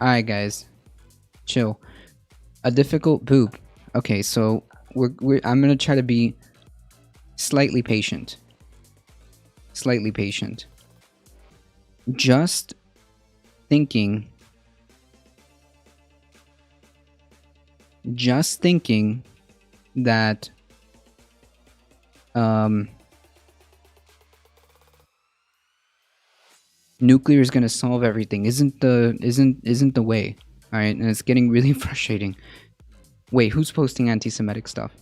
Alright, guys. Chill. A difficult poop. Okay, so I'm gonna try to be slightly patient. Slightly patient. Just thinking that nuclear is gonna solve everything isn't the way. All right, and it's getting really frustrating. Wait, who's posting anti-Semitic stuff?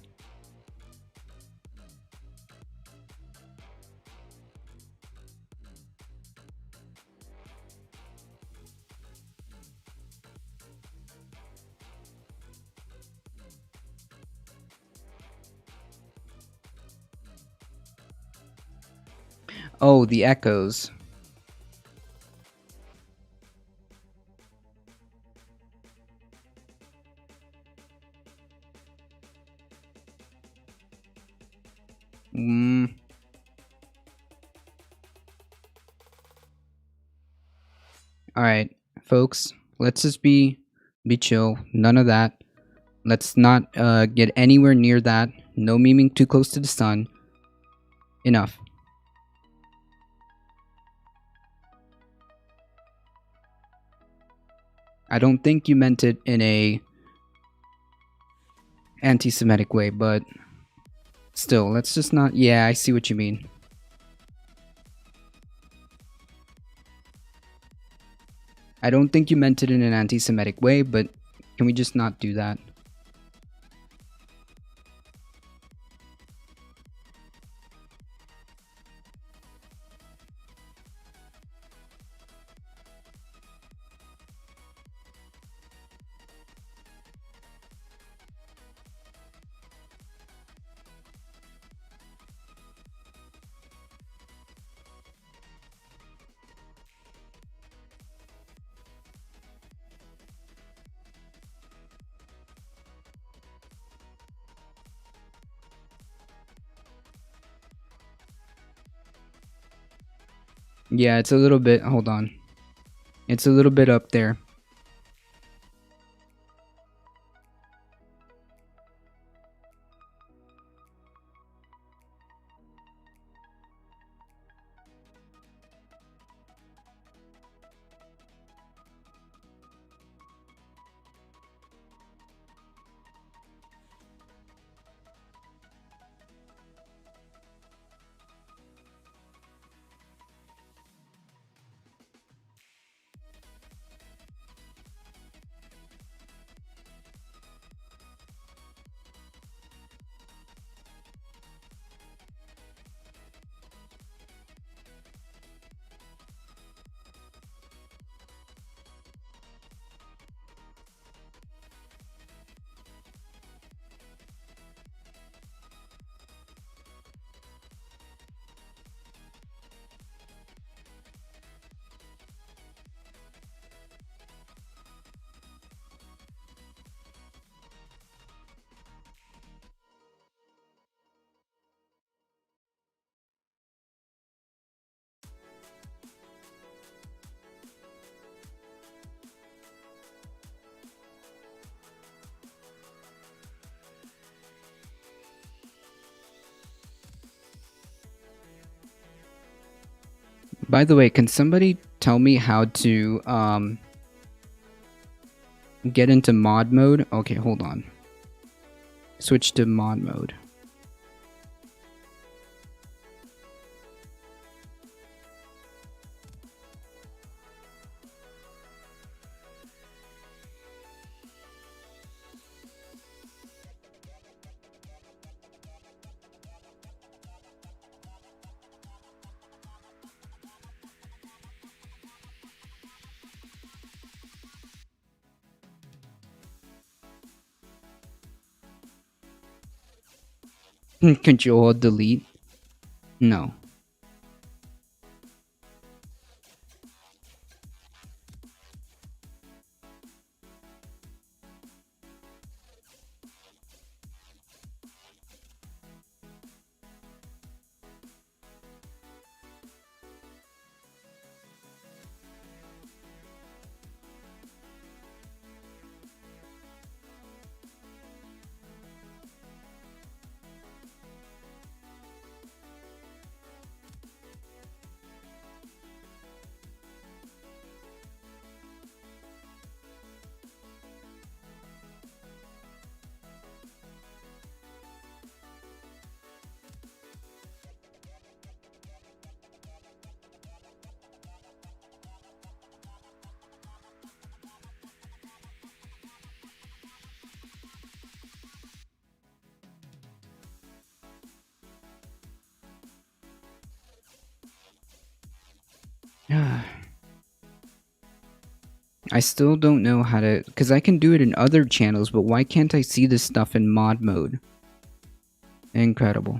Oh, the echoes. All right, folks, let's just be chill. None of that. Let's not get anywhere near that. No memeing too close to the sun. Enough. I don't think you meant it in a anti-Semitic way, but still, let's just not. Yeah, I see what you mean. I don't think you meant it in an anti-Semitic way, but can we just not do that? Yeah, it's a little bit. Hold on. It's a little bit up there. By the way, can somebody tell me how to get into mod mode? Okay, hold on. Switch to mod mode. Control delete. No. I still don't know how to, because I can do it in other channels, but why can't I see this stuff in mod mode? Incredible.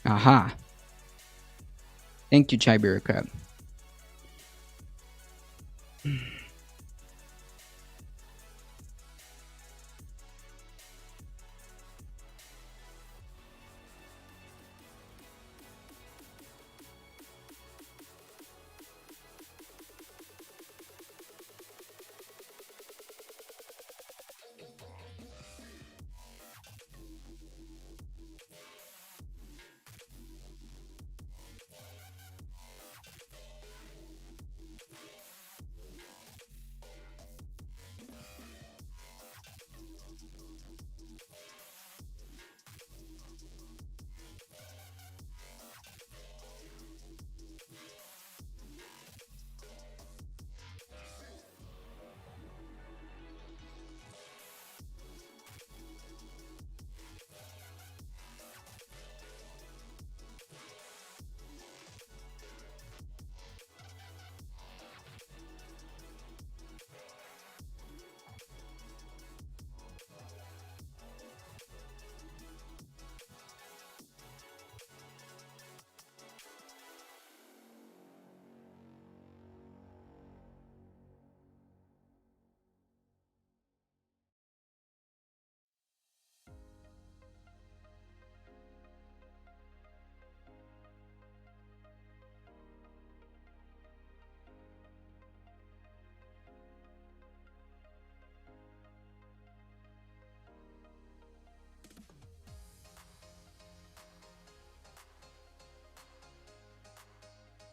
Aha. Thank you, Chibera Crab.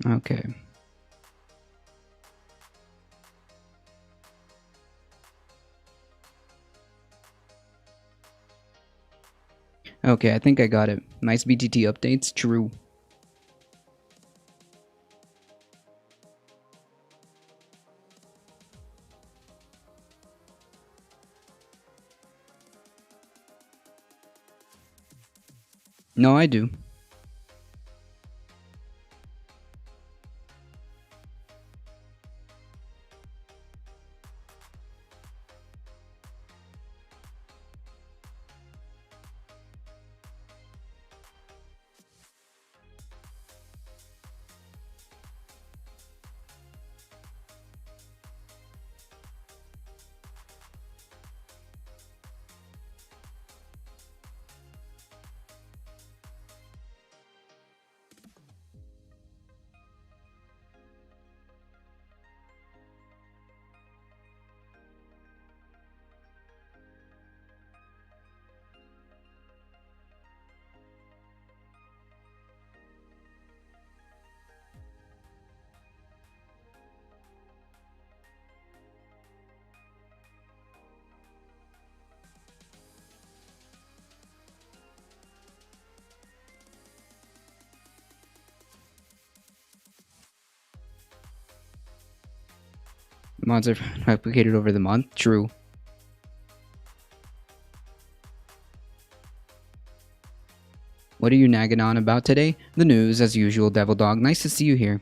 Okay. Okay, I think I got it. Nice BTT updates. True. No, I do. Mods are replicated over the month. True. What are you nagging on about today? The news, as usual, Devil Dog. Nice to see you here.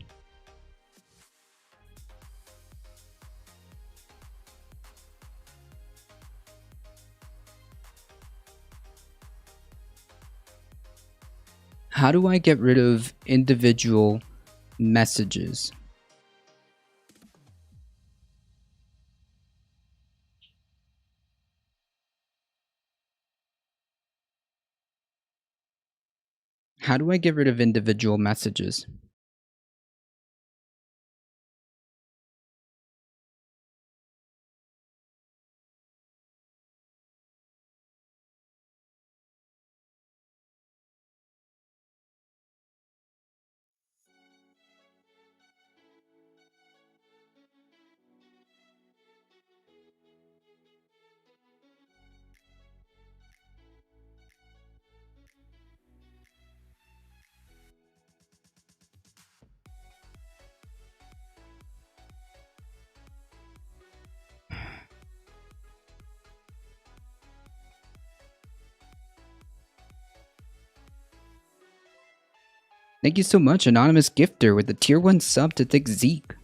How do I get rid of individual messages? How do I get rid of individual messages? Thank you so much, Anonymous Gifter, with the tier 1 sub to Thick Zeke.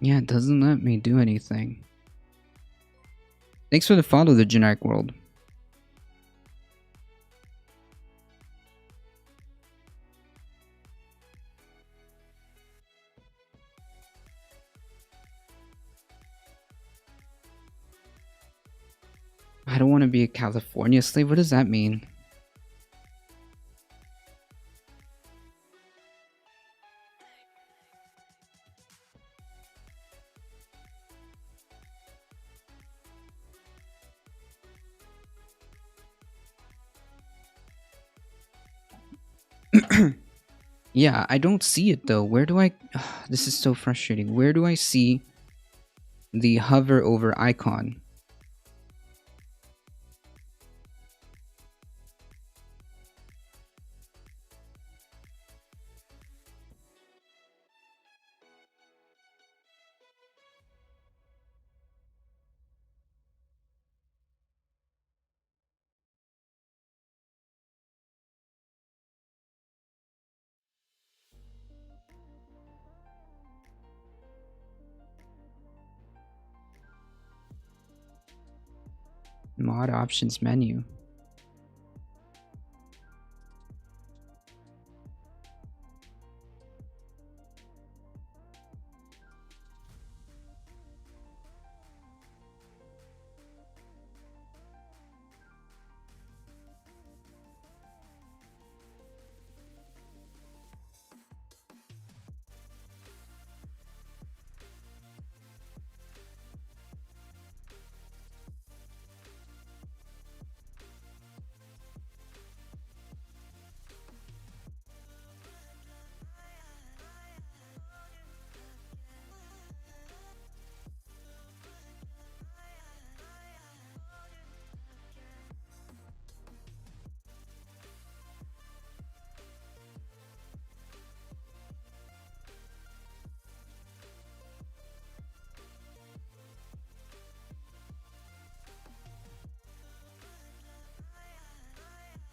Yeah, it doesn't let me do anything. Thanks for the follow, the generic world. I don't want to be a California slave. What does that mean? Yeah, I don't see it though. Where do I... this is so frustrating. Where do I see the hover over icon? Mod options menu.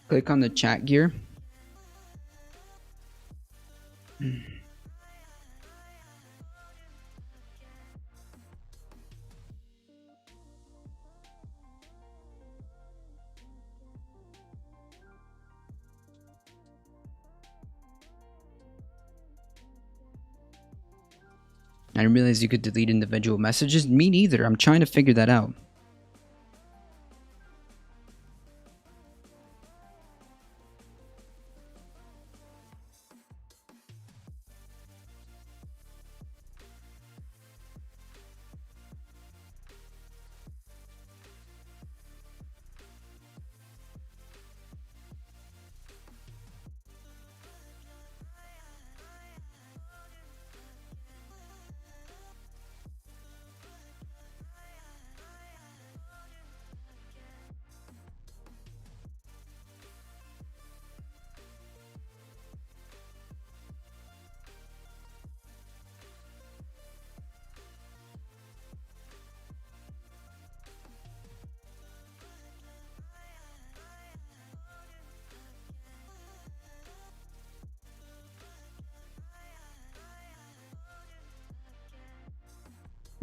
Click on the chat gear. I didn't realize you could delete individual messages. Me neither. I'm trying to figure that out.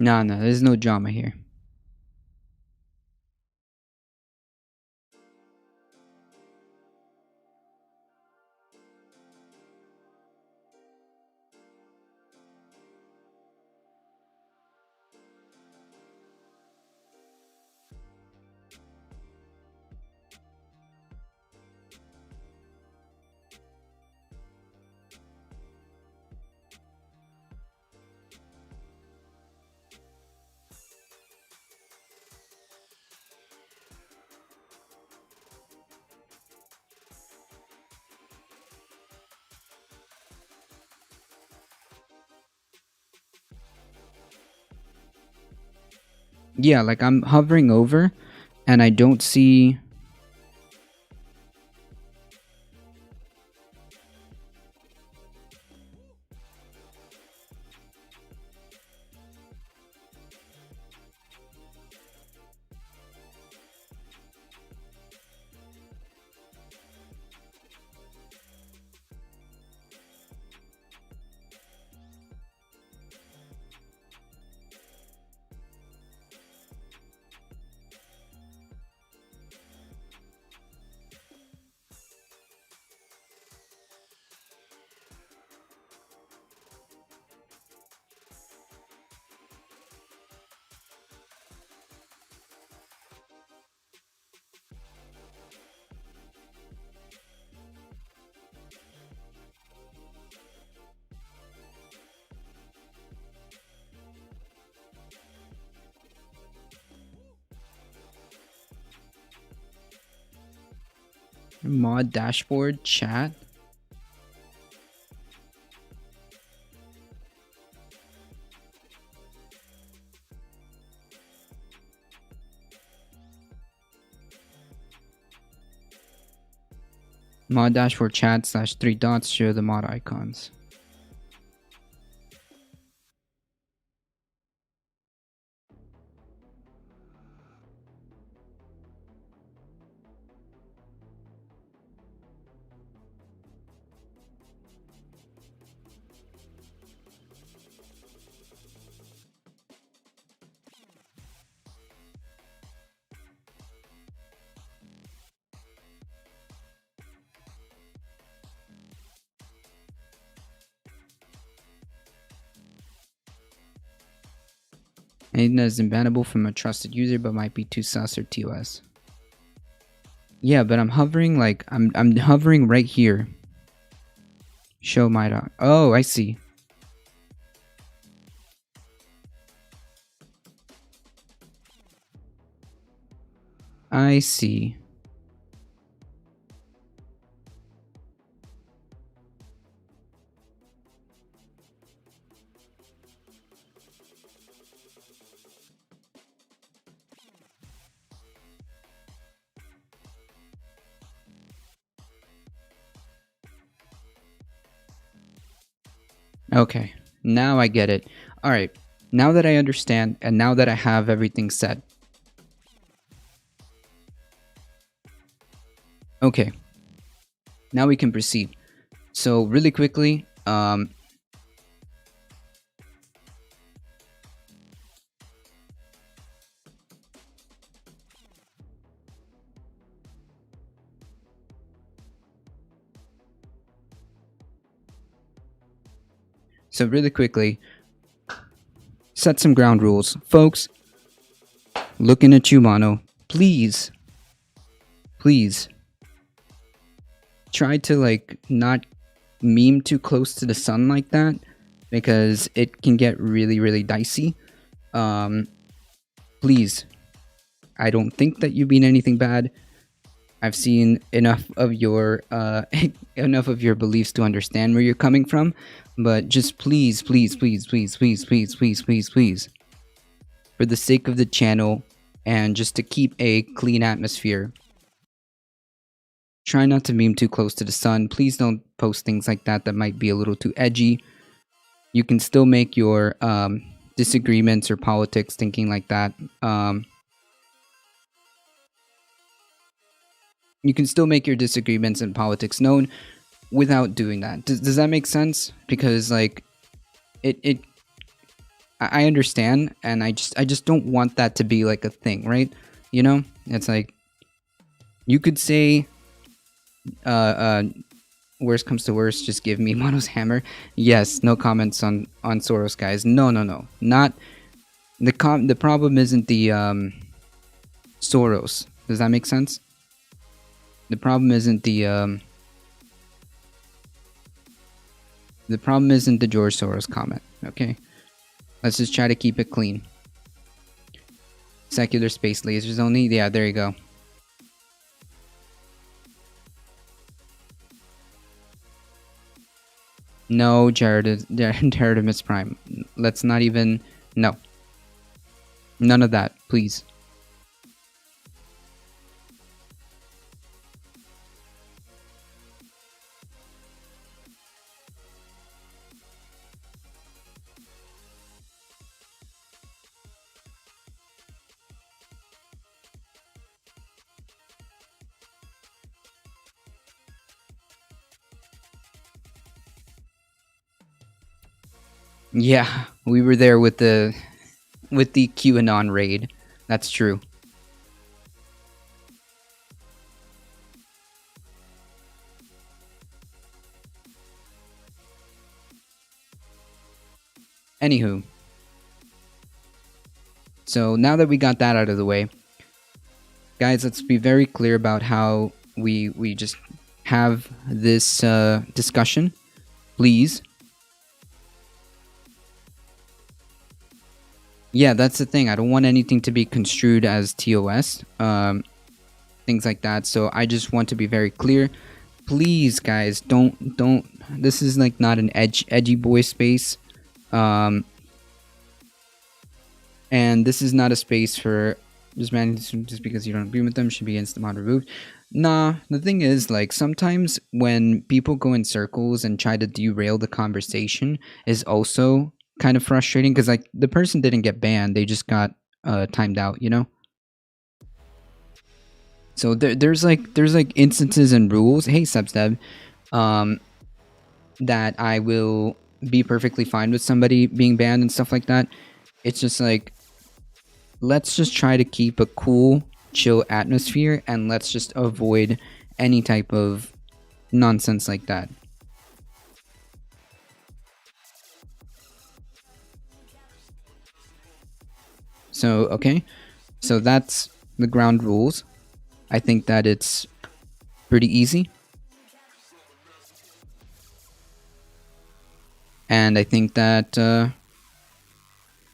No, there's no drama here. Yeah, like I'm hovering over and I don't see. Mod dashboard chat. Mod dashboard chat / 3 dots show the mod icons. Anything that is unbannable from a trusted user but might be too sus or TOS. Yeah, but I'm hovering like I'm hovering right here. Show my dot. Oh, I see. I see. Okay, now I get it. All right, now that I understand and now that I have everything set. Okay, now we can proceed. So really quickly, set some ground rules. Folks, looking at you, Mono. Please try to like not meme too close to the sun like that because it can get really dicey. Please, I don't think that you mean anything bad. I've seen enough of your enough of your beliefs to understand where you're coming from, but just please, for the sake of the channel and just to keep a clean atmosphere, try not to meme too close to the sun. Please don't post things like that that might be a little too edgy. You can still make your disagreements or politics thinking like that. You can still make your disagreements and politics known without doing that. Does that make sense? Because like it I understand, and I just don't want that to be like a thing, right? You know, it's like you could say, uh, uh, worst comes to worst, just give me Mono's hammer. Yes, no comments on Soros, guys. No, no, no, not the problem isn't the Soros. Does that make sense? The problem isn't the problem isn't the George Soros comment. Okay, let's just try to keep it clean. Secular space lasers only. Yeah, there you go. No, Jaredimus Prime. Let's not even. No, none of that, please. Yeah, we were there with the QAnon raid. That's true. Anywho, so now that we got that out of the way, guys, let's be very clear about how we just have this discussion, please. Yeah, that's the thing. I don't want anything to be construed as TOS, things like that. So I just want to be very clear. Please, guys, don't. This is like not an edgy boy space, um, and this is not a space for just because you don't agree with them should be instant mod removed. Nah, the thing is, like, sometimes when people go in circles and try to derail the conversation is also kind of frustrating because, like, the person didn't get banned, they just got timed out, you know? So there's like instances and rules. Hey, Substab, um, that I will be perfectly fine with somebody being banned and stuff like that. It's just like, let's just try to keep a cool, chill atmosphere, and let's just avoid any type of nonsense like that. So, okay. So that's the ground rules. I think that it's pretty easy. And I think that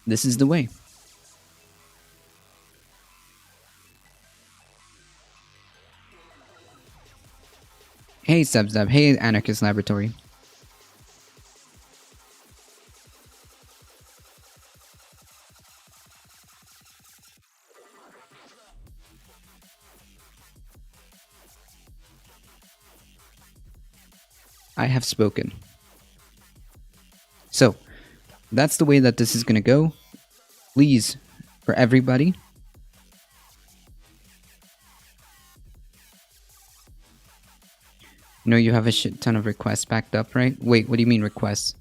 this is the way. Hey, Substab. Hey, Anarchist Laboratory. I have spoken. So, that's the way that this is going to go. Please, for everybody, you know you have a shit ton of requests backed up, right? Wait, what do you mean requests?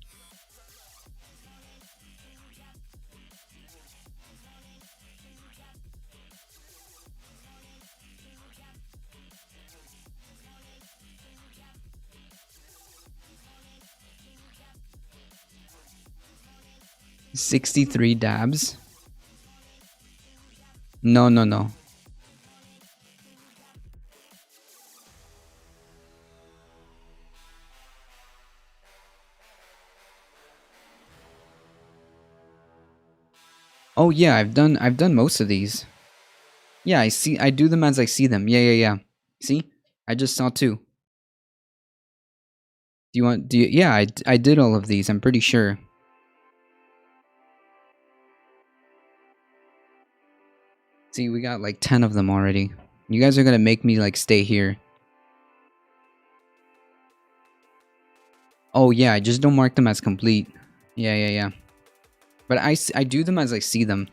$63 dabs? No, no, no. Oh yeah, I've done most of these. Yeah, I do them as I see them. Yeah, yeah, yeah. See? I just saw two. Yeah, I did all of these, I'm pretty sure. See, we got like 10 of them already. You guys are gonna make me like stay here. Oh yeah, I just don't mark them as complete. Yeah, yeah, yeah. But I do them as I see them.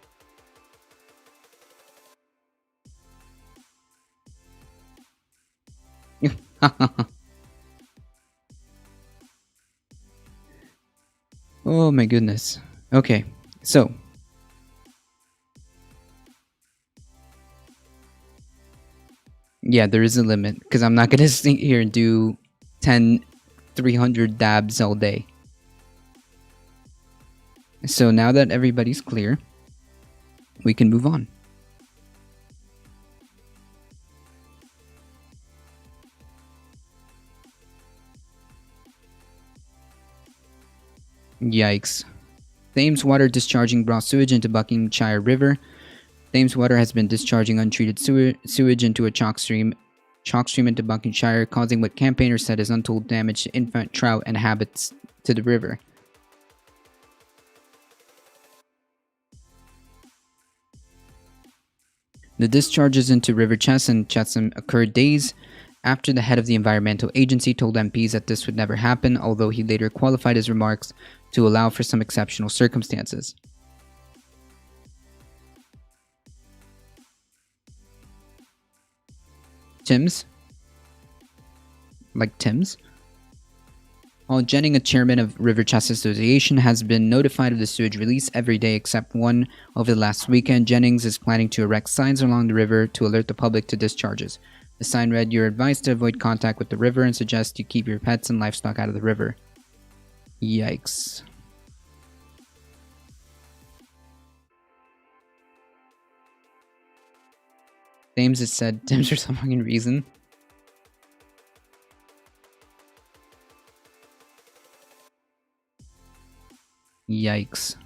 Oh my goodness. Okay, So, yeah, there is a limit because I'm not gonna sit here and do 10, 300 dabs all day. So now that everybody's clear, we can move on. Yikes. Thames Water discharging raw sewage into Buckinghamshire River. Thames Water has been discharging untreated sewage into a chalk stream into Buckinghamshire, causing what campaigners said is untold damage to infant trout and habits to the river. The discharges into River Chess and Chesham occurred days after the head of the environmental agency told MPs that this would never happen, although he later qualified his remarks to allow for some exceptional circumstances. Timms? Like Timms? While Jennings, a chairman of River Chess Association, has been notified of the sewage release every day except one over the last weekend, Jennings is planning to erect signs along the river to alert the public to discharges. The sign read, "You're advised to avoid contact with the river and suggest you keep your pets and livestock out of the river." Yikes. Thames has said Thames for some fucking reason. Yikes.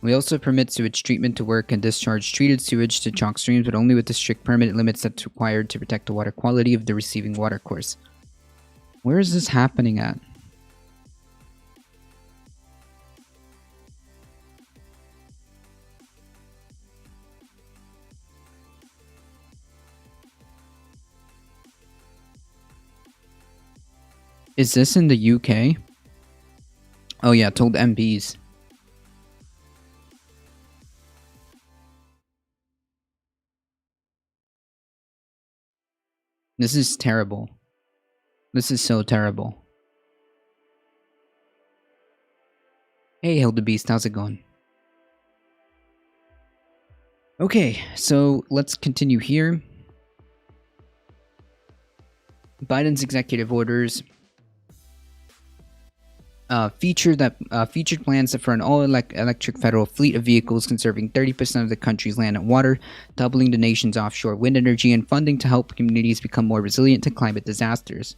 We also permit sewage treatment to work and discharge treated sewage to chalk streams, but only with the strict permanent limits that's required to protect the water quality of the receiving watercourse. Where is this happening at? Is this in the UK? Oh yeah, told MPs. This is terrible. This is so terrible. Hey Hildebeest, how's it going? Okay, so let's continue here. Biden's executive orders featured plans for an all-electric federal fleet of vehicles conserving 30% of the country's land and water, doubling the nation's offshore wind energy, and funding to help communities become more resilient to climate disasters.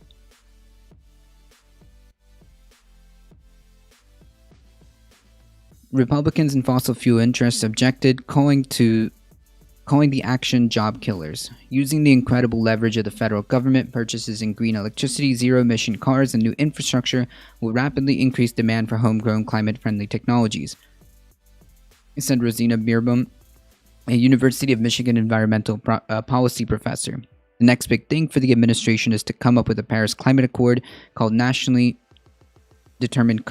Republicans and fossil fuel interests objected, calling the action job killers. Using the incredible leverage of the federal government, purchases in green electricity, zero-emission cars, and new infrastructure will rapidly increase demand for homegrown climate-friendly technologies, said Rosina Beerbohm, a University of Michigan environmental policy professor. The next big thing for the administration is to come up with a Paris Climate Accord called nationally determined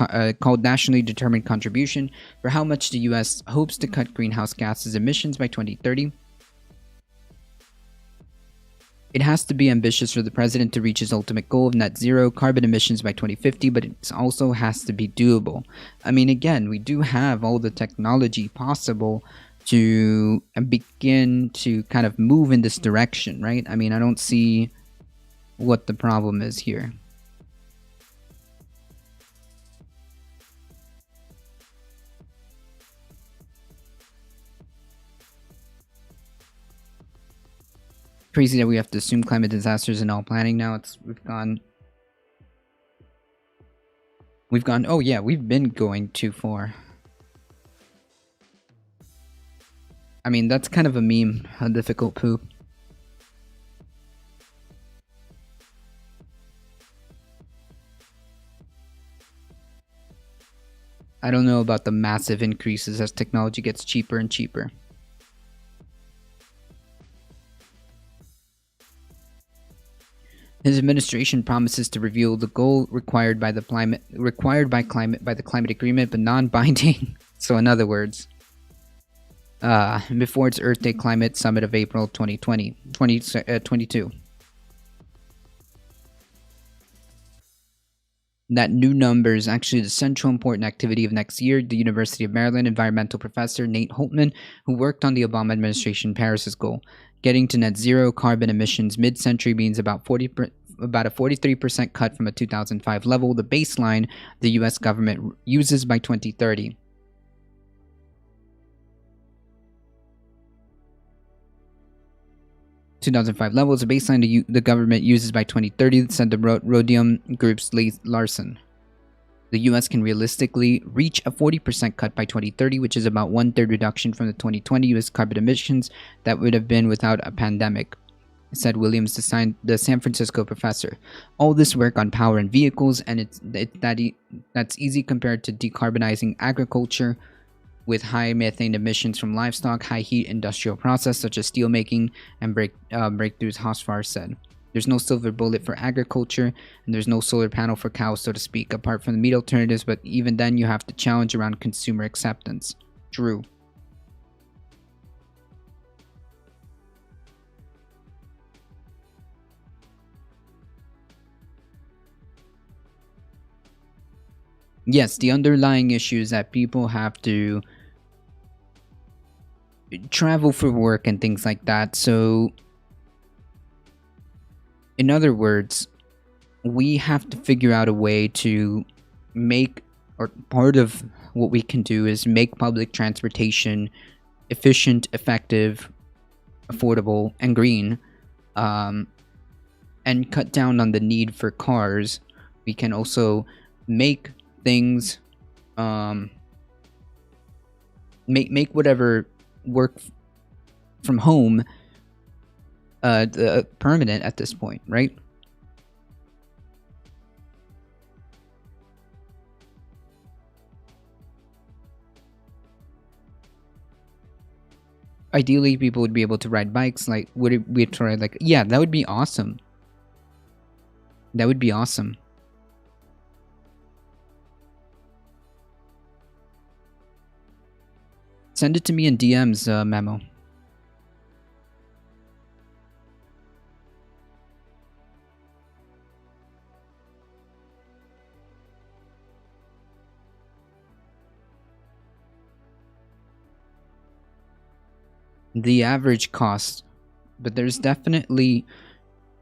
contribution for how much the U.S. hopes to cut greenhouse gases emissions by 2030. It has to be ambitious for the president to reach his ultimate goal of net zero carbon emissions by 2050, but it also has to be doable. I mean, again, we do have all the technology possible to begin to kind of move in this direction, right? I mean, I don't see what the problem is here. Crazy that we have to assume climate disasters in all planning now. We've gone, oh yeah, we've been going too far. I mean, that's kind of a meme, a difficult poop. I don't know about the massive increases as technology gets cheaper and cheaper. His administration promises to reveal the goal required by the climate agreement, but non-binding. So, in other words, before its Earth Day Climate Summit of April 2022. That new number is actually the central important activity of next year. The University of Maryland environmental professor Nate Holtman, who worked on the Obama administration Paris's goal, getting to net zero carbon emissions mid-century means about a 43% cut from a 2005 level, the baseline the U.S. government uses by 2030. Level is a baseline the government uses by 2030, said the Rhodium Group's Larson. The U.S. can realistically reach a 40% cut by 2030, which is about one-third reduction from the 2020 U.S. carbon emissions that would have been without a pandemic, said Williams, the San Francisco professor. All this work on power and vehicles, and that's easy compared to decarbonizing agriculture with high methane emissions from livestock, high heat industrial process such as steelmaking, and breakthroughs, Hosfar said. There's no silver bullet for agriculture, and there's no solar panel for cows, so to speak, apart from the meat alternatives, but even then you have to challenge around consumer acceptance. True. Yes, the underlying issue is that people have to travel for work and things like that. So, in other words, we have to figure out a way to make, or part of what we can do is make public transportation efficient, effective, affordable, and green, and cut down on the need for cars. We can also make things, make whatever work from home permanent at this point, right? Ideally, people would be able to ride bikes. Like, would it be try like? Yeah, that would be awesome. That would be awesome. Send it to me in DMs, Memo. The average cost, but there's definitely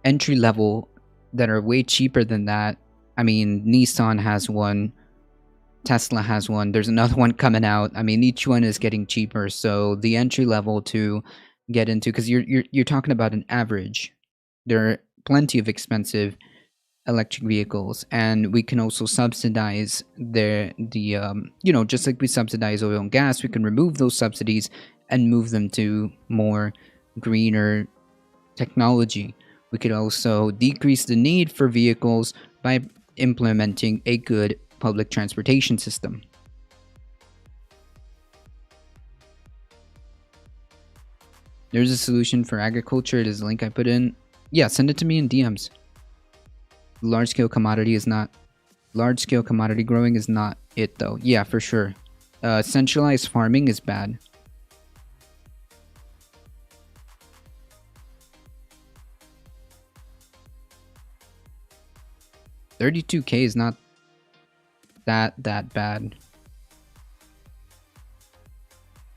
entry level that are way cheaper than that. I mean, Nissan has one, Tesla has one, there's another one coming out. I mean, each one is getting cheaper, so the entry level to get into, because you're talking about an average. There are plenty of expensive electric vehicles, and we can also subsidize just like we subsidize oil and gas, we can remove those subsidies and move them to more greener technology. We could also decrease the need for vehicles by implementing a good public transportation system. There's a solution for agriculture. It is a link I put in. Yeah, send it to me in DMs. Large-scale commodity growing is not it, though. Yeah, for sure. Centralized farming is bad. $32K is not that bad.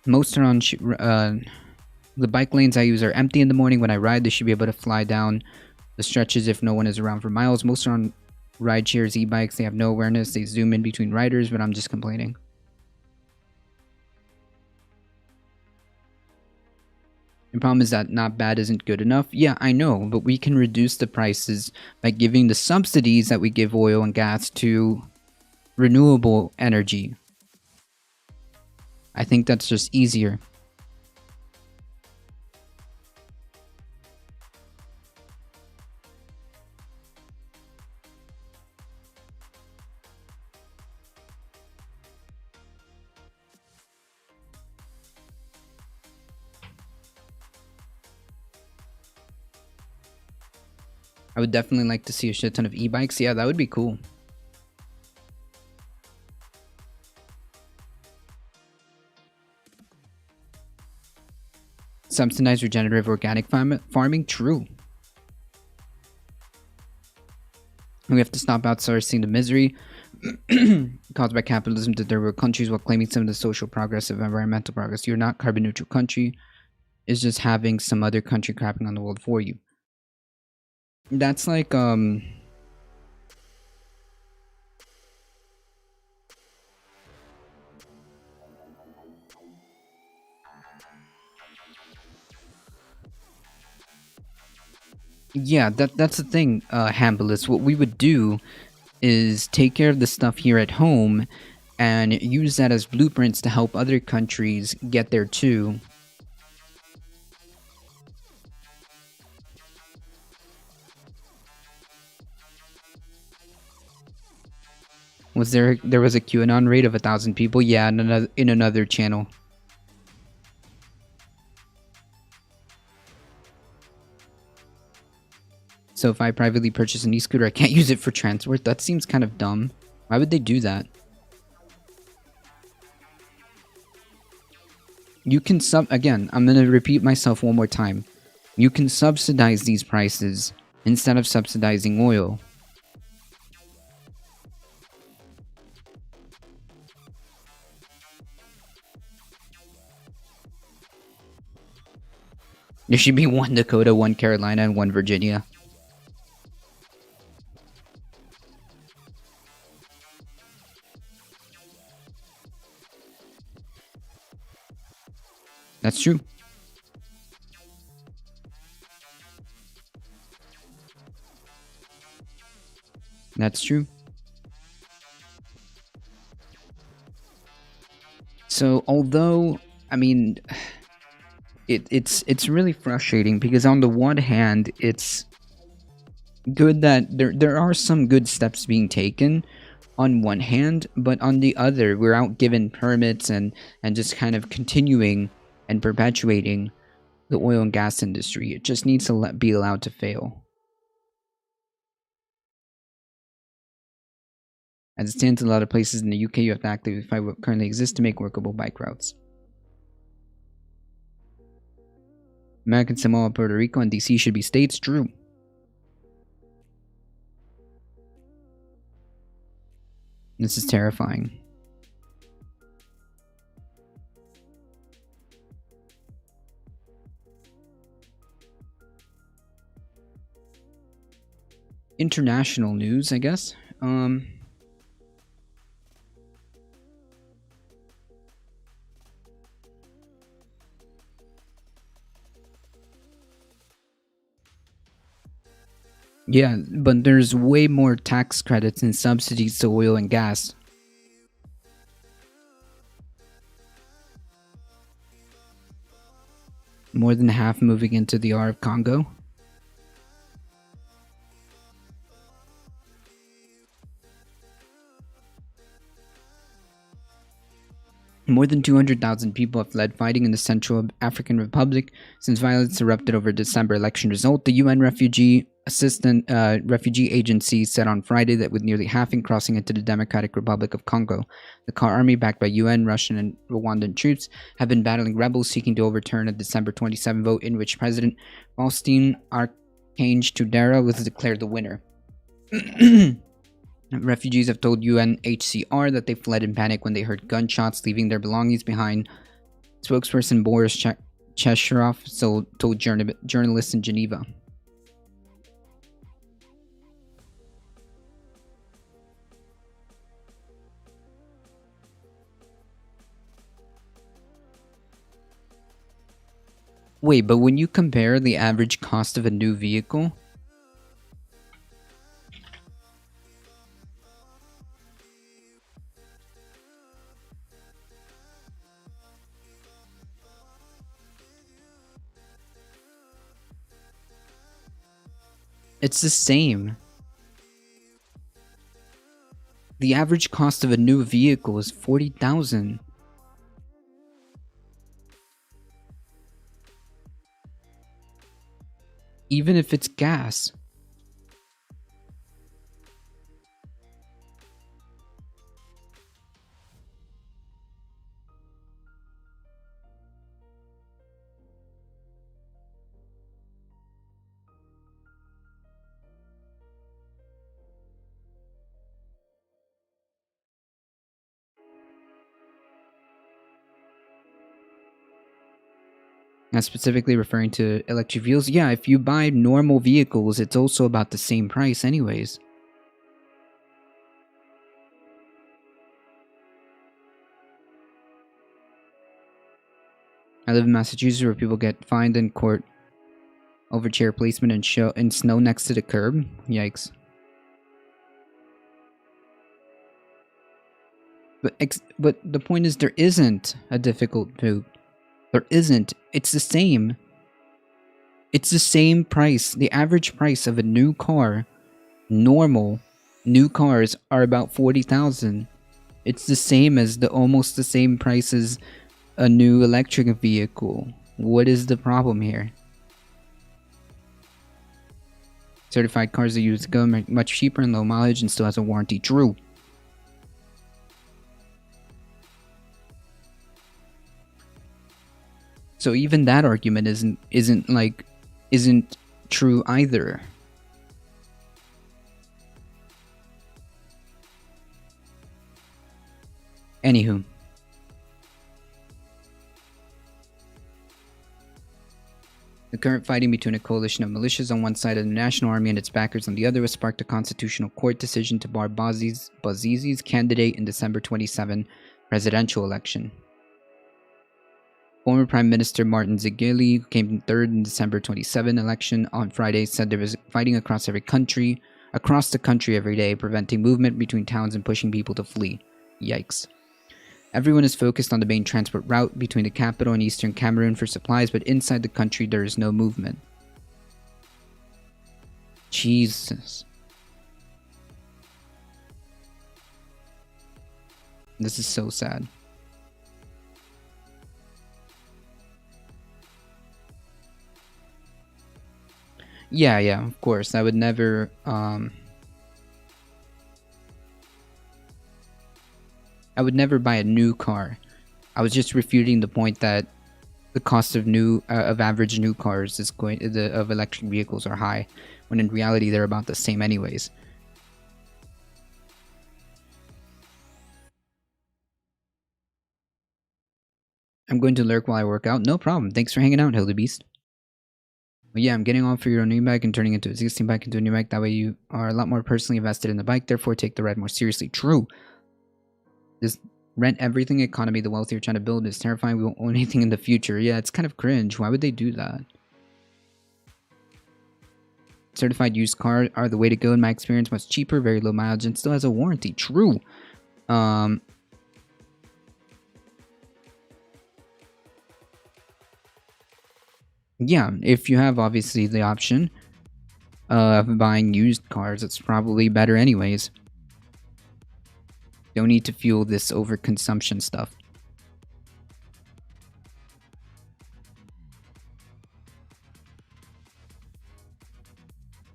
Most are on the bike lanes I use are empty in the morning. When I ride, they should be able to fly down the stretches if no one is around for miles. Most are on ride shares, e-bikes. They have no awareness. They zoom in between riders, but I'm just complaining. The problem is that not bad isn't good enough. Yeah, I know, but we can reduce the prices by giving the subsidies that we give oil and gas to renewable energy. I think that's just easier. I would definitely like to see a shit ton of e-bikes. Yeah, that would be cool. Subsidize regenerative organic farming? True. We have to stop outsourcing the misery caused by capitalism to third world countries while claiming some of the social progress of environmental progress. You're not carbon neutral country. It's just having some other country crapping on the world for you. That's like yeah, that's the thing, Hambulis. What we would do is take care of the stuff here at home and use that as blueprints to help other countries get there too. There was a QAnon raid of 1,000 people? Yeah, in another channel. So if I privately purchase an e-scooter, I can't use it for transport? That seems kind of dumb. Why would they do that? You can again, I'm going to repeat myself one more time. You can subsidize these prices instead of subsidizing oil. There should be 1 Dakota, 1 Carolina, and 1 Virginia. That's true. That's true. So, although, I mean, it's really frustrating because on the one hand, it's good that there are some good steps being taken on one hand, but on the other, we're out given permits and just kind of continuing and perpetuating the oil and gas industry. It just needs to be allowed to fail. As it stands in a lot of places in the UK, you have to actively fight what currently exists to make workable bike routes. American Samoa, Puerto Rico, and DC should be states. True. This is terrifying. International news, I guess. Yeah, but there's way more tax credits and subsidies to oil and gas. More than half moving into the R of Congo. More than 200,000 people have fled fighting in the Central African Republic since violence erupted over December election result. The UN Refugee Agency said on Friday that with nearly halving crossing into the Democratic Republic of Congo, the CAR army, backed by UN, Russian, and Rwandan troops, have been battling rebels seeking to overturn a December 27 vote in which President Faustin Archange Touadera was declared the winner. Refugees have told UNHCR that they fled in panic when they heard gunshots, leaving their belongings behind. Spokesperson Boris Chesharov told journalists in Geneva. Wait, but when you compare the average cost of a new vehicle, it's the same. The average cost of a new vehicle is $40,000. Even if it's gas. Specifically referring to electric vehicles. Yeah, if you buy normal vehicles, it's also about the same price anyways. I live in Massachusetts where people get fined in court over chair placement and snow next to the curb. Yikes. But the point is, there isn't a difficult move. There isn't. It's the same. It's the same price. The average price of a new car, normal new cars, are about 40,000. It's the same as almost the same price as a new electric vehicle. What is the problem here? Certified cars are used to go much cheaper and low mileage and still has a warranty. True. So even that argument isn't true either. Anywho. The current fighting between a coalition of militias on one side and the National Army and its backers on the other has sparked a constitutional court decision to bar Bouazizi's candidate in December 27 presidential election. Former Prime Minister Martin Zagili, who came third in December 27 election on Friday, said there was fighting across the country every day, preventing movement between towns and pushing people to flee. Yikes. Everyone is focused on the main transport route between the capital and eastern Cameroon for supplies, but inside the country there is no movement. Jesus. This is so sad. Yeah, of course. I would never, I would never buy a new car. I was just refuting the point that the cost of average new cars of electric vehicles are high, when in reality they're about the same anyways. I'm going to lurk while I work out. No problem. Thanks for hanging out, Hildebeest. But yeah, I'm getting off for your new bike and turning into existing bike into a new bike. That way you are a lot more personally invested in the bike, therefore take the ride more seriously. True. This rent everything economy the wealthy are trying to build is terrifying. We won't own anything in the future. Yeah, it's kind of cringe. Why would they do that? Certified used cars are the way to go in my experience. Much cheaper, very low mileage, and still has a warranty. True. Yeah, if you have obviously the option of buying used cars, it's probably better anyways. Don't need to fuel this overconsumption stuff.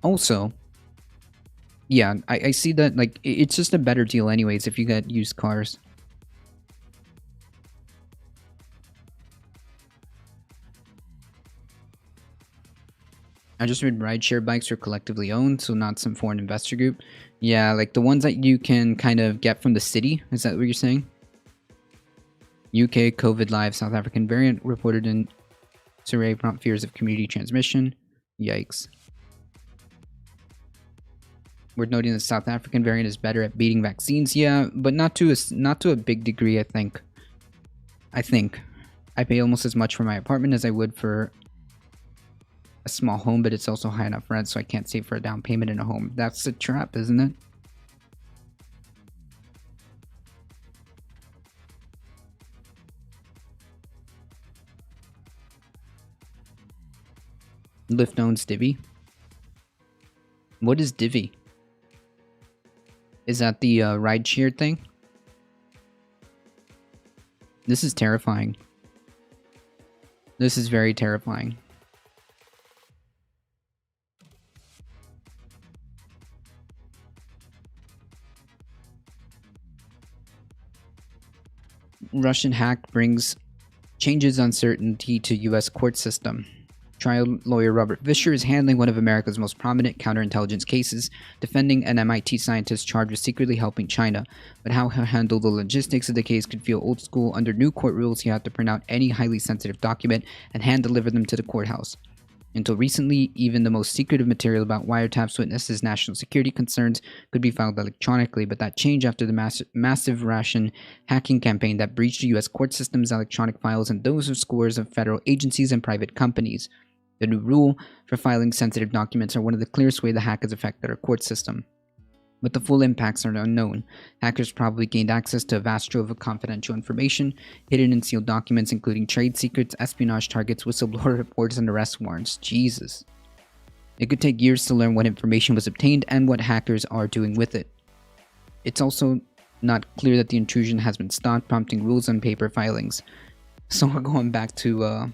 Also, yeah, I see that, like, it's just a better deal anyways if you get used cars. I just read rideshare bikes are collectively owned, so not some foreign investor group. Yeah, like the ones that you can kind of get from the city. Is that what you're saying? UK COVID live South African variant reported in Surrey, prompt fears of community transmission. Yikes. Worth noting the South African variant is better at beating vaccines. Yeah, but not to a big degree, I think. I pay almost as much for my apartment as I would for a small home, but it's also high enough rent, so I can't save for a down payment in a home. That's a trap, isn't it? Lyft owns Divvy. What is Divvy? Is that the rideshare thing? This is terrifying. This is very terrifying. Russian hack brings changes uncertainty to U.S. court system. Trial lawyer Robert Fisher is handling one of America's most prominent counterintelligence cases, defending an MIT scientist charged with secretly helping China. But how he'll handle the logistics of the case could feel old school. Under new court rules, he had to print out any highly sensitive document and hand deliver them to the courthouse. Until recently, even the most secretive material about wiretaps witnesses national security concerns could be filed electronically, but that changed after the massive Russian hacking campaign that breached the US court system's electronic files and those of scores of federal agencies and private companies. The new rule for filing sensitive documents are one of the clearest ways the hack has affected our court system. But the full impacts are unknown. Hackers probably gained access to a vast trove of confidential information, hidden and sealed documents including trade secrets, espionage targets, whistleblower reports, and arrest warrants. Jesus. It could take years to learn what information was obtained and what hackers are doing with it. It's also not clear that the intrusion has been stopped, prompting rules on paper filings. So we're going back to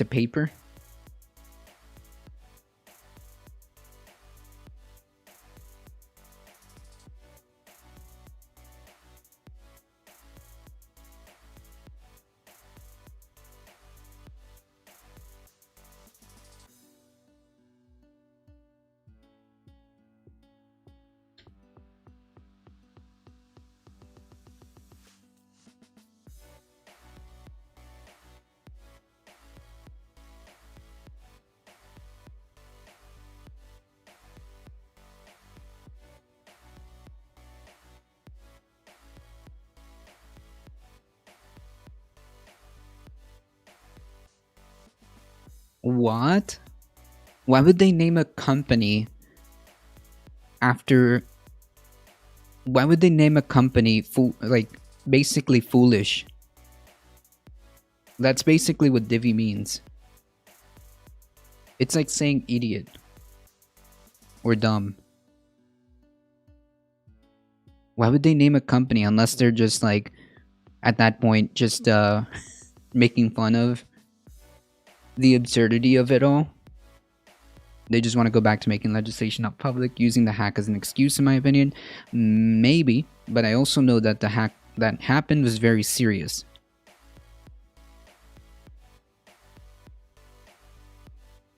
paper. What? Why would they name a company after... Why would they name a company basically foolish? That's basically what Divi means. It's like saying idiot. Or dumb. Why would they name a company unless they're just like, at that point, just making fun of the absurdity of it all? They just want to go back to making legislation not public, using the hack as an excuse, in my opinion. Maybe, but I also know that the hack that happened was very serious.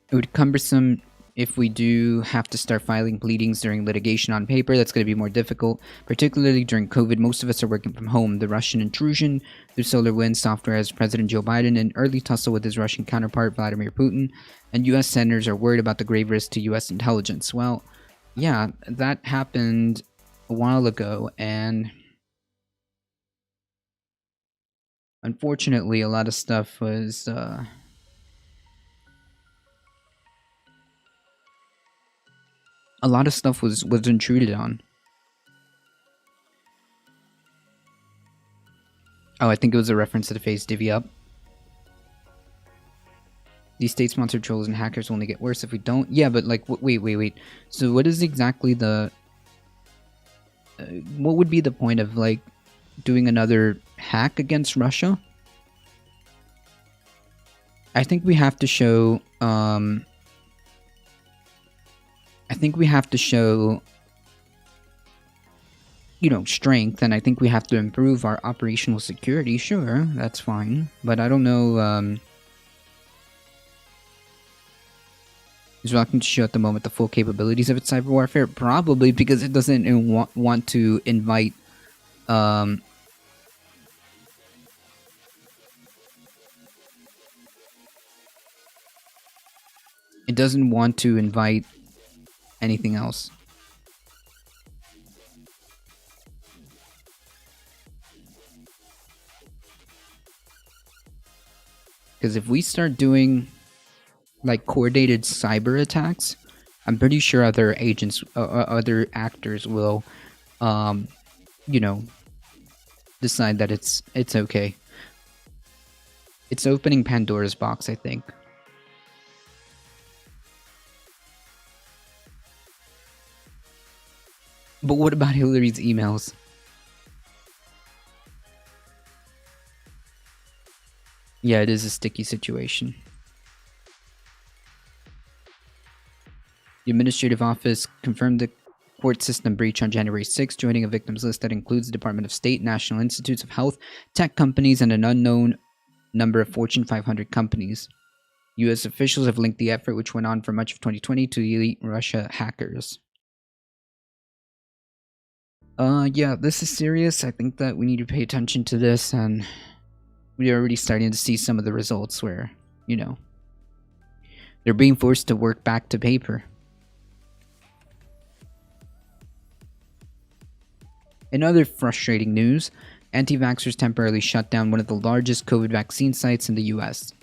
It would be cumbersome if we do have to start filing pleadings during litigation on paper. That's going to be more difficult, particularly during COVID. Most of us are working from home. The Russian intrusion through SolarWinds software as President Joe Biden, an early tussle with his Russian counterpart Vladimir Putin, and US senators are worried about the grave risk to US intelligence. Well, yeah, that happened a while ago, and unfortunately a lot of stuff was was intruded on. Oh, I think it was a reference to the phase Divvy Up. These state-sponsored trolls and hackers will only get worse if we don't... Yeah, but like, wait. So what is exactly the... what would be the point of, like, doing another hack against Russia? I think we have to show... you know, strength, and I think we have to improve our operational security. Sure, that's fine. But I don't know, is Rocking to show at the moment the full capabilities of its cyber warfare? Probably, because it doesn't want to invite, it doesn't want to invite anything else. Because if we start doing like coordinated cyber attacks, I'm pretty sure other agents, other actors will, you know, decide that it's okay. It's opening Pandora's box, I think. But what about Hillary's emails? Yeah, it is a sticky situation. The administrative office confirmed the court system breach on January 6, joining a victims list that includes the Department of State, National Institutes of Health, tech companies, and an unknown number of Fortune 500 companies. U.S. officials have linked the effort, which went on for much of 2020, to elite Russia hackers. Yeah, this is serious. I think that we need to pay attention to this, and we're already starting to see some of the results where, they're being forced to work back to paper. In other frustrating news, anti-vaxxers temporarily shut down one of the largest COVID vaccine sites in the US.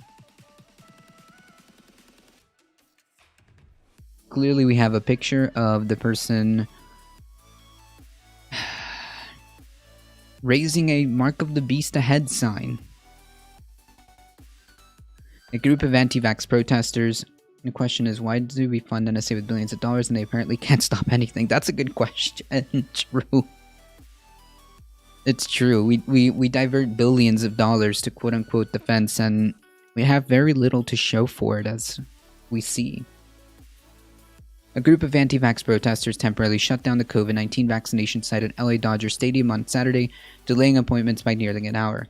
Clearly, we have a picture of the person raising a Mark of the Beast ahead sign. A group of anti-vax protesters. The question is, why do we fund NSA with billions of dollars and they apparently can't stop anything? That's a good question. True. It's true. We divert billions of dollars to quote-unquote defense, and we have very little to show for it, as we see. A group of anti-vax protesters temporarily shut down the COVID-19 vaccination site at LA Dodger Stadium on Saturday, delaying appointments by nearly an hour.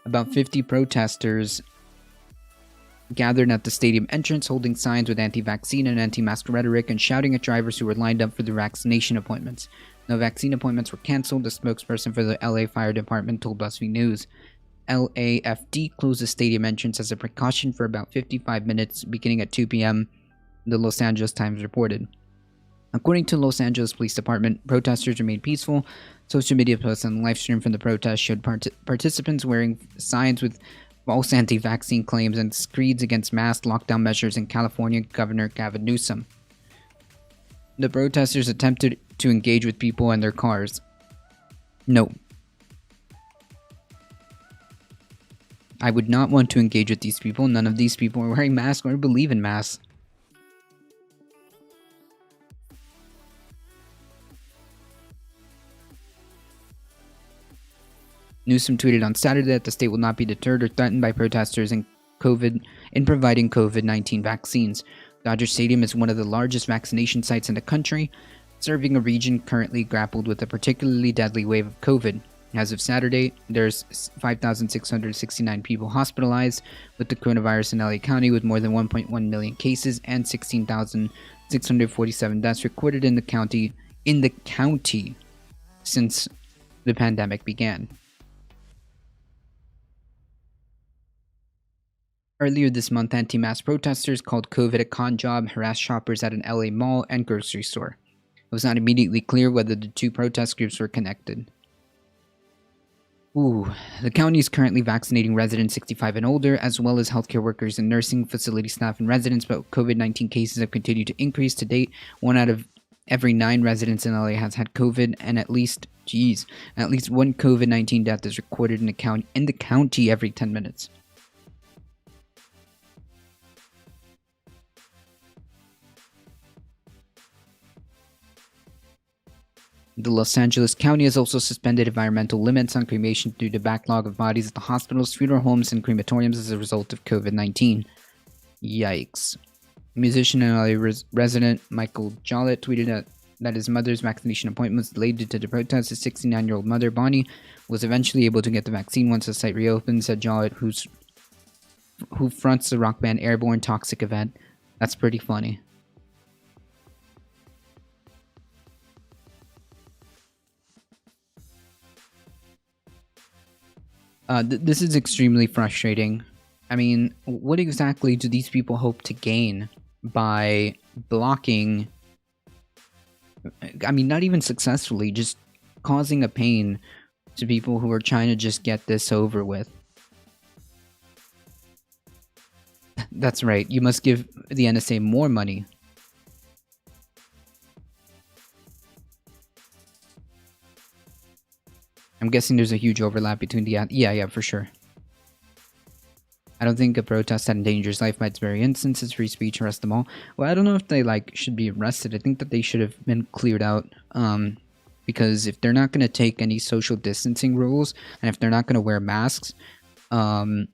About 50 protesters gathered at the stadium entrance, holding signs with anti-vaccine and anti-mask rhetoric and shouting at drivers who were lined up for their vaccination appointments. No vaccine appointments were cancelled, a spokesperson for the LA Fire Department told BuzzFeed News. LAFD closed the stadium entrance as a precaution for about 55 minutes, beginning at 2 p.m., the Los Angeles Times reported. According to Los Angeles Police Department, protesters remained peaceful. Social media posts and live stream from the protest showed participants wearing signs with false anti-vaccine claims and screeds against mass lockdown measures in California Governor Gavin Newsom. The protesters attempted to engage with people in their cars. No. I would not want to engage with these people. None of these people are wearing masks or believe in masks. Newsom tweeted on Saturday that the state will not be deterred or threatened by protesters in providing COVID-19 vaccines. Dodger Stadium is one of the largest vaccination sites in the country, serving a region currently grappled with a particularly deadly wave of COVID. As of Saturday, there's 5,669 people hospitalized with the coronavirus in LA County, with more than 1.1 million cases and 16,647 deaths recorded in the county since the pandemic began. Earlier this month, anti-mask protesters called COVID a con job harassed shoppers at an LA mall and grocery store. It was not immediately clear whether the two protest groups were connected. The county is currently vaccinating residents 65 and older, as well as healthcare workers and nursing facility staff and residents, but COVID-19 cases have continued to increase. To date, 1 out of every 9 residents in LA has had COVID, and at least one COVID-19 death is recorded in the county every 10 minutes. The Los Angeles County has also suspended environmental limits on cremation due to backlog of bodies at the hospitals, funeral homes, and crematoriums as a result of COVID-19. Yikes. Musician and LA resident Michael Jollett tweeted that his mother's vaccination appointment was delayed due to the protests. His 69-year-old mother, Bonnie, was eventually able to get the vaccine once the site reopened, said Jollett, who fronts the rock band Airborne Toxic event. That's pretty funny. This is extremely frustrating. I mean, what exactly do these people hope to gain by blocking? I mean, not even successfully, just causing a pain to people who are trying to just get this over with. That's right, you must give the NSA more money. I'm guessing there's a huge overlap between the... Yeah, for sure. I don't think a protest that endangers life by its very instance is free speech. Arrest them all. Well, I don't know if they, should be arrested. I think that they should have been cleared out. Because if they're not going to take any social distancing rules, and if they're not going to wear masks, and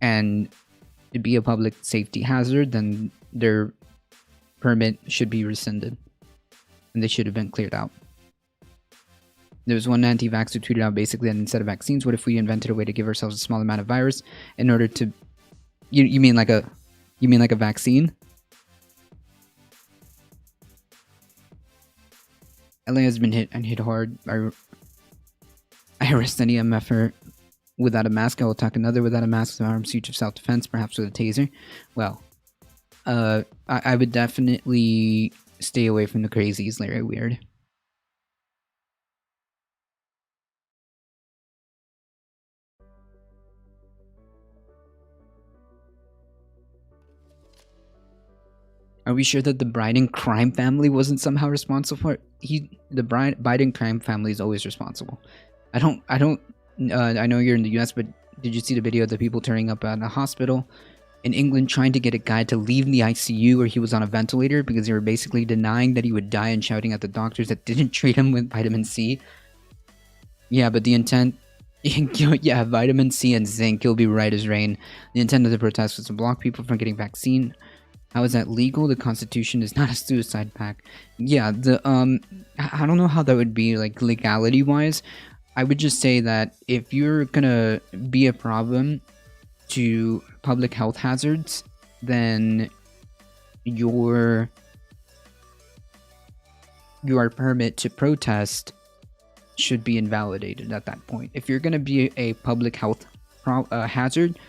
to be a public safety hazard, then their permit should be rescinded. and they should have been cleared out. There was one anti-vax who tweeted out basically that instead of vaccines, what if we invented a way to give ourselves a small amount of virus in order to... You mean like a vaccine? LA has been hit hard. I arrest any MFer without a mask. I will attack another without a mask with an armed siege of self-defense, perhaps with a taser. Well, I would definitely stay away from the crazies. Larry Weird. Are we sure that the Biden crime family wasn't somehow responsible for it? The Biden crime family is always responsible. I know you're in the US, but did you see the video of the people turning up at a hospital in England trying to get a guy to leave the ICU where he was on a ventilator because they were basically denying that he would die and shouting at the doctors that didn't treat him with vitamin C? Yeah, but the intent... yeah, vitamin C and zinc, you'll be right as rain. The intent of the protest was to block people from getting vaccine. How is that legal? The Constitution is not a suicide pact. Yeah, I don't know how that would be, like, legality-wise. I would just say that if you're gonna be a problem to public health hazards, then your permit to protest should be invalidated at that point. If you're gonna be a public health hazard,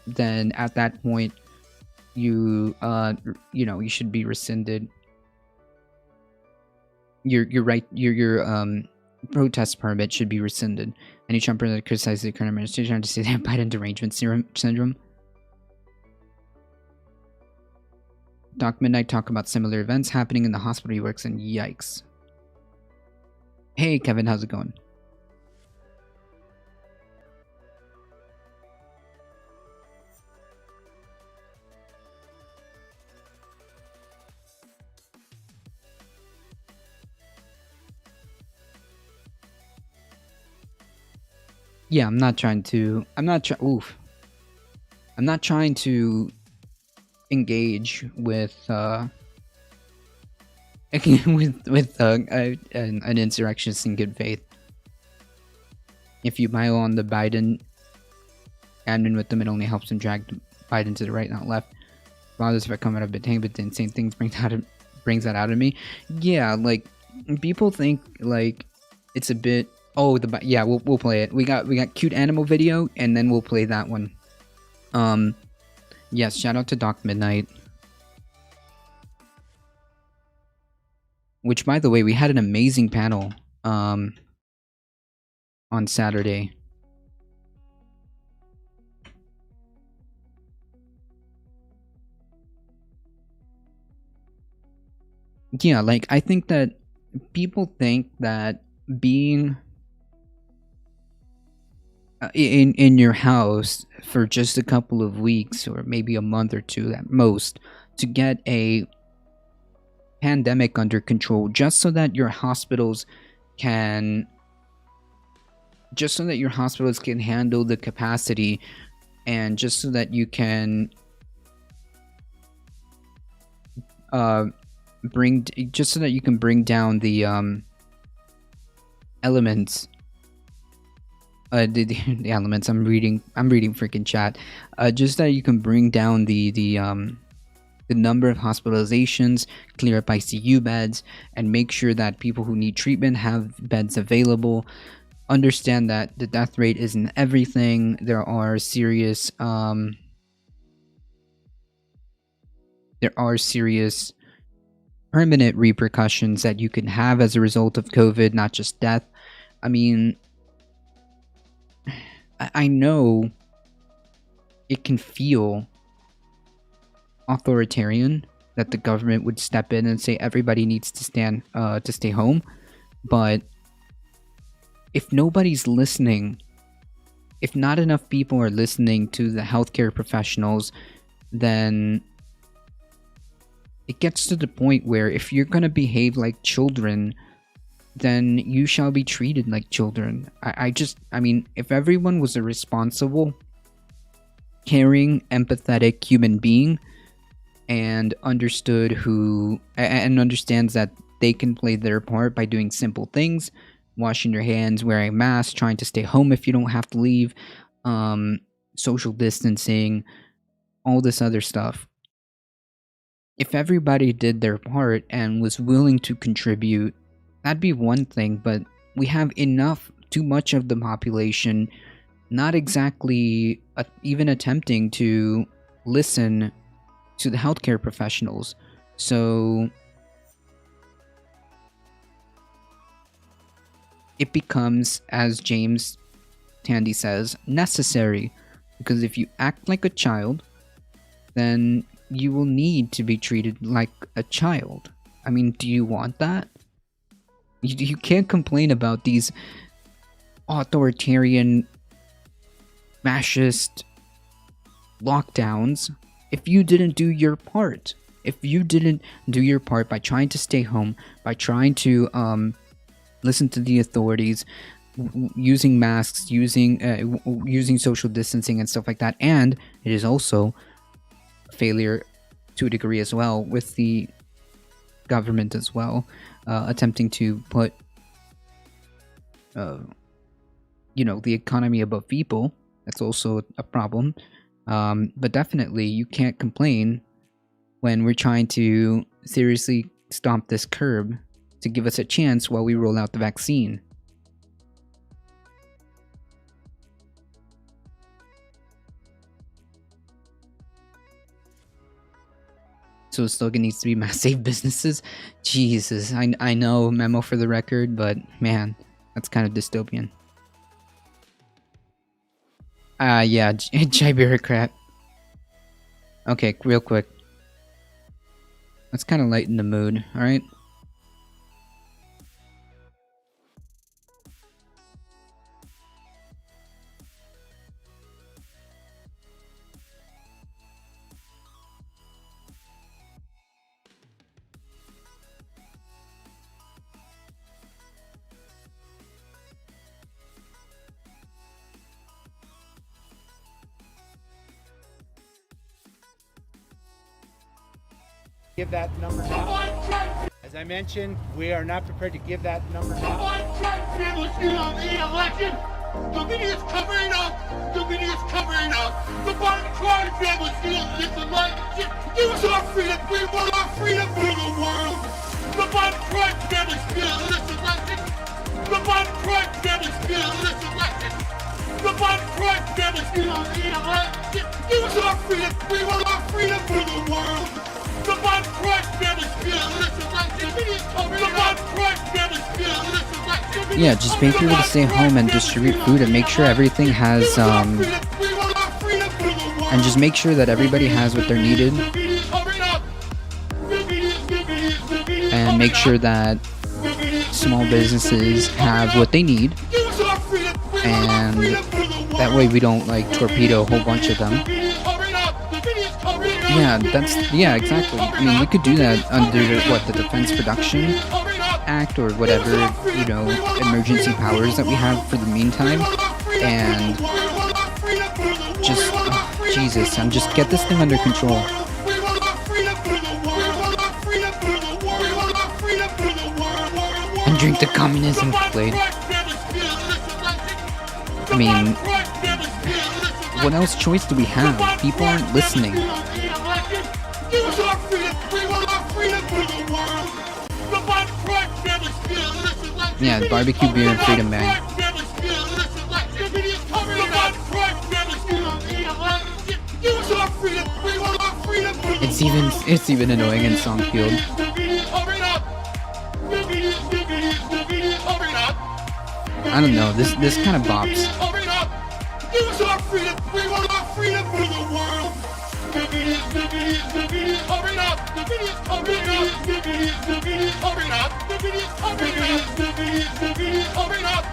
then at that point, you should be rescinded. Your protest permit should be rescinded. Any Trumper that criticizes the current administration to say they have Biden derangement syndrome. Doc Midnight talk about similar events happening in the hospital he works in. Yikes. Hey Kevin, how's it going? Yeah, I'm not trying to engage with an insurrectionist in good faith. If you pile on the Biden admin with them, it only helps them drag Biden to the right, not left. Fathers, if I come out of Bitang, but the insane things brings that out of me. Yeah, like people think like it's a bit. Oh, yeah, we'll play it. We got cute animal video, and then we'll play that one. Yes, shout out to Doc Midnight. Which, by the way, we had an amazing panel on Saturday. Yeah, like I think that people think that being in your house for just a couple of weeks or maybe a month or two at most to get a pandemic under control, just so that your hospitals can handle the capacity, and just so that you can bring down the elements. The elements. I'm reading freaking chat. Just that you can bring down the number of hospitalizations, clear up ICU beds, and make sure that people who need treatment have beds available. Understand that the death rate isn't everything. There are serious permanent repercussions that you can have as a result of COVID, not just death. I mean, I know it can feel authoritarian that the government would step in and say everybody needs to stay home, but if nobody's listening, if not enough people are listening to the healthcare professionals, then it gets to the point where if you're gonna behave like children, then you shall be treated like children. I mean, if everyone was a responsible, caring, empathetic human being and understands that they can play their part by doing simple things, washing your hands, wearing a mask, trying to stay home if you don't have to leave, social distancing, all this other stuff. If everybody did their part and was willing to contribute, that'd be one thing, but we have too much of the population not exactly even attempting to listen to the healthcare professionals. So it becomes, as James Tandy says, necessary, because if you act like a child, then you will need to be treated like a child. I mean, do you want that? You can't complain about these authoritarian, fascist lockdowns if you didn't do your part. If you didn't do your part by trying to stay home, by trying to listen to the authorities, using masks, using social distancing and stuff like that. And it is also a failure to a degree as well with the government as well, attempting to put the economy above people. That's also a problem. But definitely you can't complain when we're trying to seriously stomp this curb to give us a chance while we roll out the vaccine. So still needs to be mass save businesses. Jesus, I know, memo for the record, but man, that's kind of dystopian. Yeah, Bureaucrat. Okay, real quick. Let's kind of lighten the mood, alright? Give that number now. As I mentioned, we are not prepared to give that number now. The election. The media is covering up. The media is covering up. The Biden crime family stealing this election. Give us our freedom. We want our freedom for the world. The Biden crime family stealing this election. The Biden crime family stealing this election. The Biden crime family stealing the election. Give us our freedom. We want our freedom for the world. The Biden crime family stealing this election. The Biden crime family stealing this election. Yeah, just make people to stay home and distribute food and make sure everything has and just make sure that everybody has what they're needed, and make sure that small businesses have what they need, and that way we don't like torpedo a whole bunch of them. Yeah, exactly. I mean, we could do that under the Defense Production Act or whatever, emergency powers that we have for the meantime, and just Jesus, and just get this thing under control. And drink the communism Kool-Aid. I mean, what else choice do we have? People aren't listening. Yeah, barbecue, beer, and freedom, man. It's even annoying in Songfield. I don't know. This kind of bops. Give us our freedom. We want our freedom for the world. The video's covering up. The video's covering up. The video's covering up. The video's covering up. The video's covering up.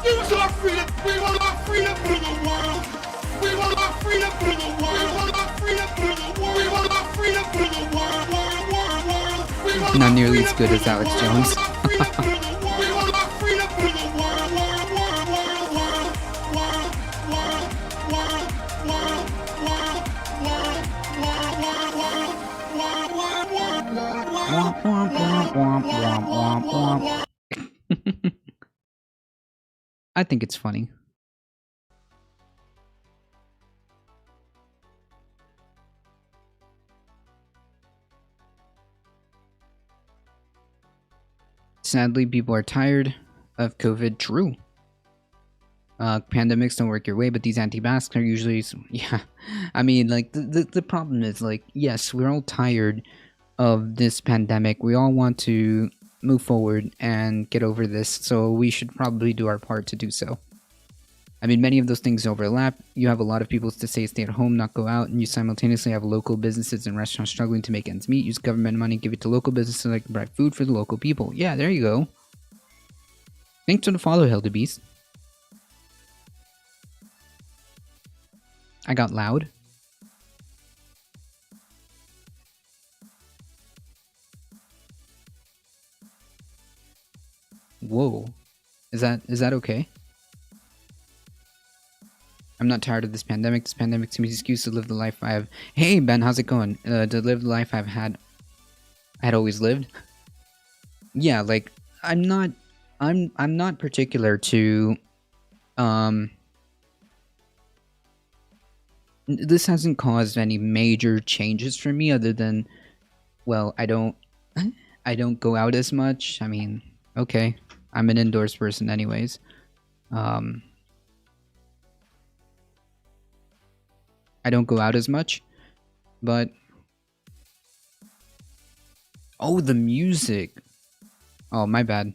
Give us our freedom. We want our freedom for the world. We want our freedom for the world. We want our freedom for the world. We want our freedom for the world. World. Not nearly as good as Alex Jones. Womp womp womp womp womp. I think it's funny. Sadly, people are tired of COVID. True. Pandemics don't work your way, but these anti-masks are usually... Yeah. I mean, like, the problem is, like, yes, we're all tired of this pandemic. We all want to move forward and get over this, so we should probably do our part to do so. I mean, many of those things overlap. You have a lot of people to say stay at home, not go out, and you simultaneously have local businesses and restaurants struggling to make ends meet. Use government money, give it to local businesses so they can provide food for the local people. Yeah, there you go. Thanks for the follow, Hildebeest. I got loud. Whoa. Is that okay? I'm not tired of this pandemic. This pandemic to me is an excuse to live the life I have. Hey Ben, how's it going? To live the life I had always lived. Yeah, like I'm not particular to this hasn't caused any major changes for me other than, well, I don't go out as much. I mean, okay. I'm an indoors person anyways. I don't go out as much, but... Oh, the music! Oh, my bad.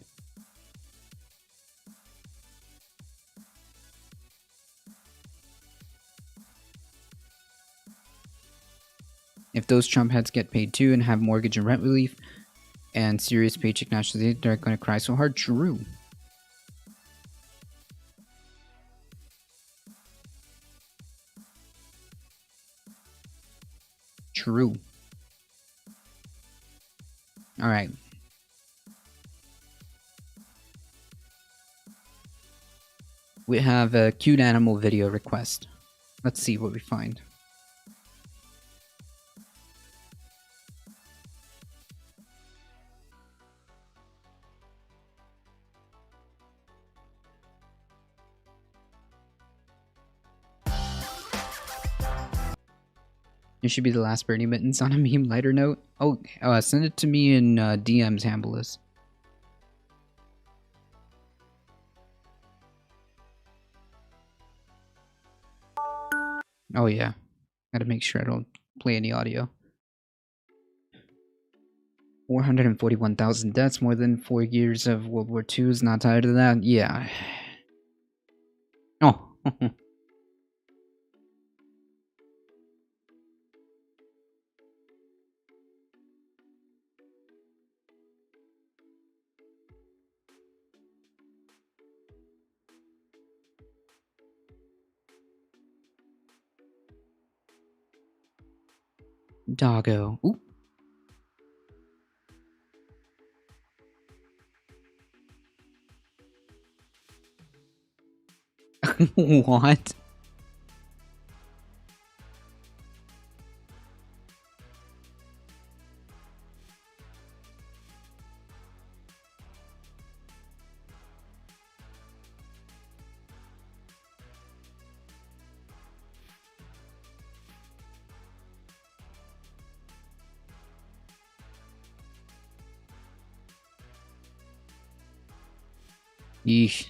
If those Trump heads get paid too and have mortgage and rent relief and serious paycheck national aid, they're gonna cry so hard. True. True. Alright. We have a cute animal video request. Let's see what we find. It should be the last Bernie Mittens on a meme lighter note. Oh, send it to me in DMs, Hambless. Oh yeah. Gotta make sure I don't play any audio. 441,000 deaths, more than 4 years of World War II. Is not tired of that? Yeah. Oh. Doggo. Ooh. What? Yeesh.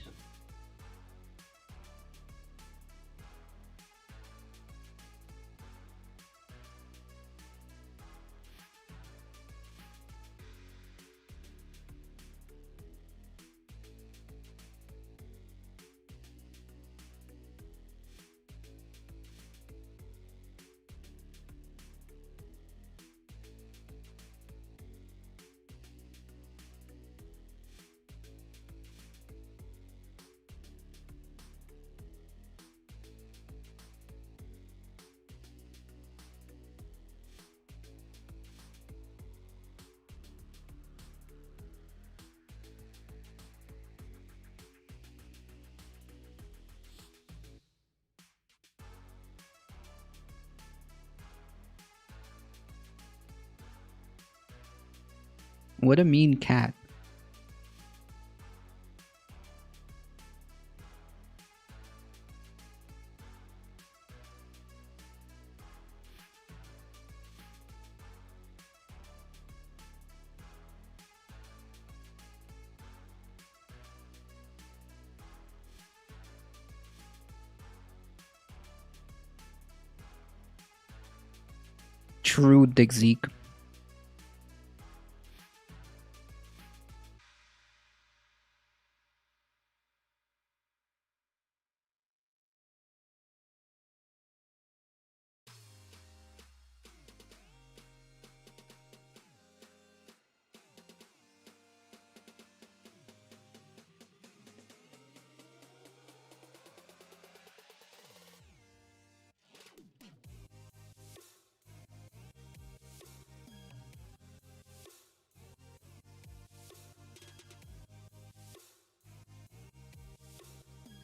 What a mean cat. True Dick Zeke.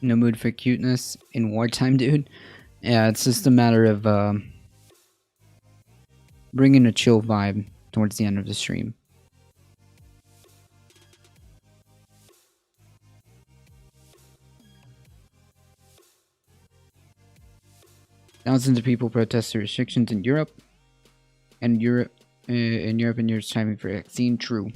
No mood for cuteness in wartime, dude. Yeah, it's just a matter of bringing a chill vibe towards the end of the stream. Thousands of people protest the restrictions in Europe, and Europe and Europe's timing for vaccine. True.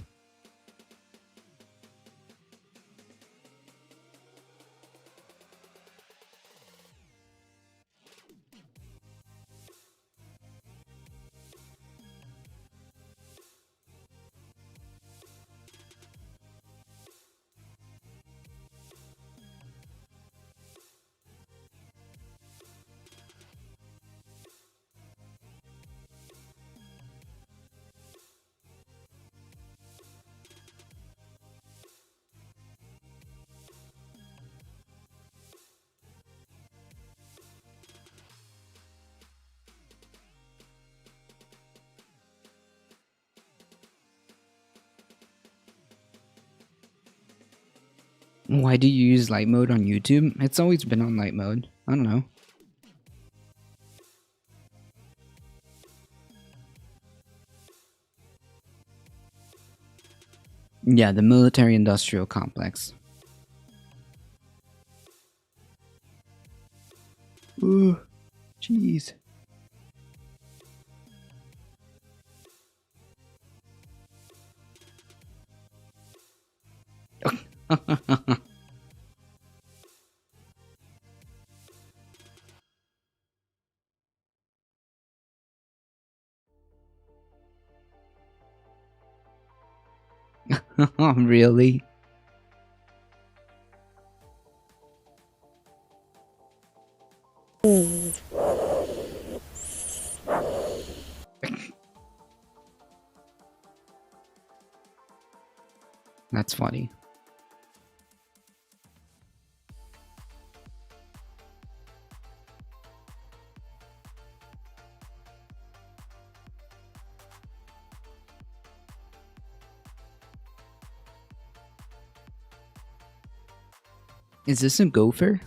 Why do you use light mode on YouTube? It's always been on light mode. I don't know. Yeah, the military-industrial complex. Ooh, jeez. Really? That's funny. Is this a gopher?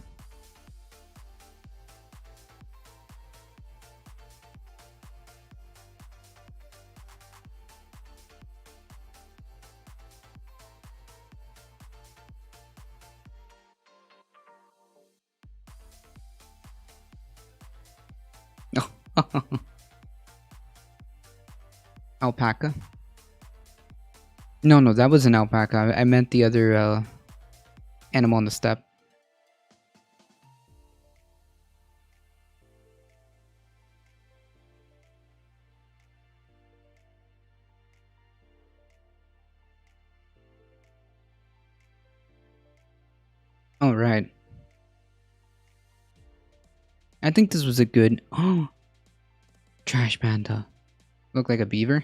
Alpaca? No, that was an alpaca. I meant the other animal on the steppe. All right. I think this was a good... Oh! Trash panda. Look like a beaver?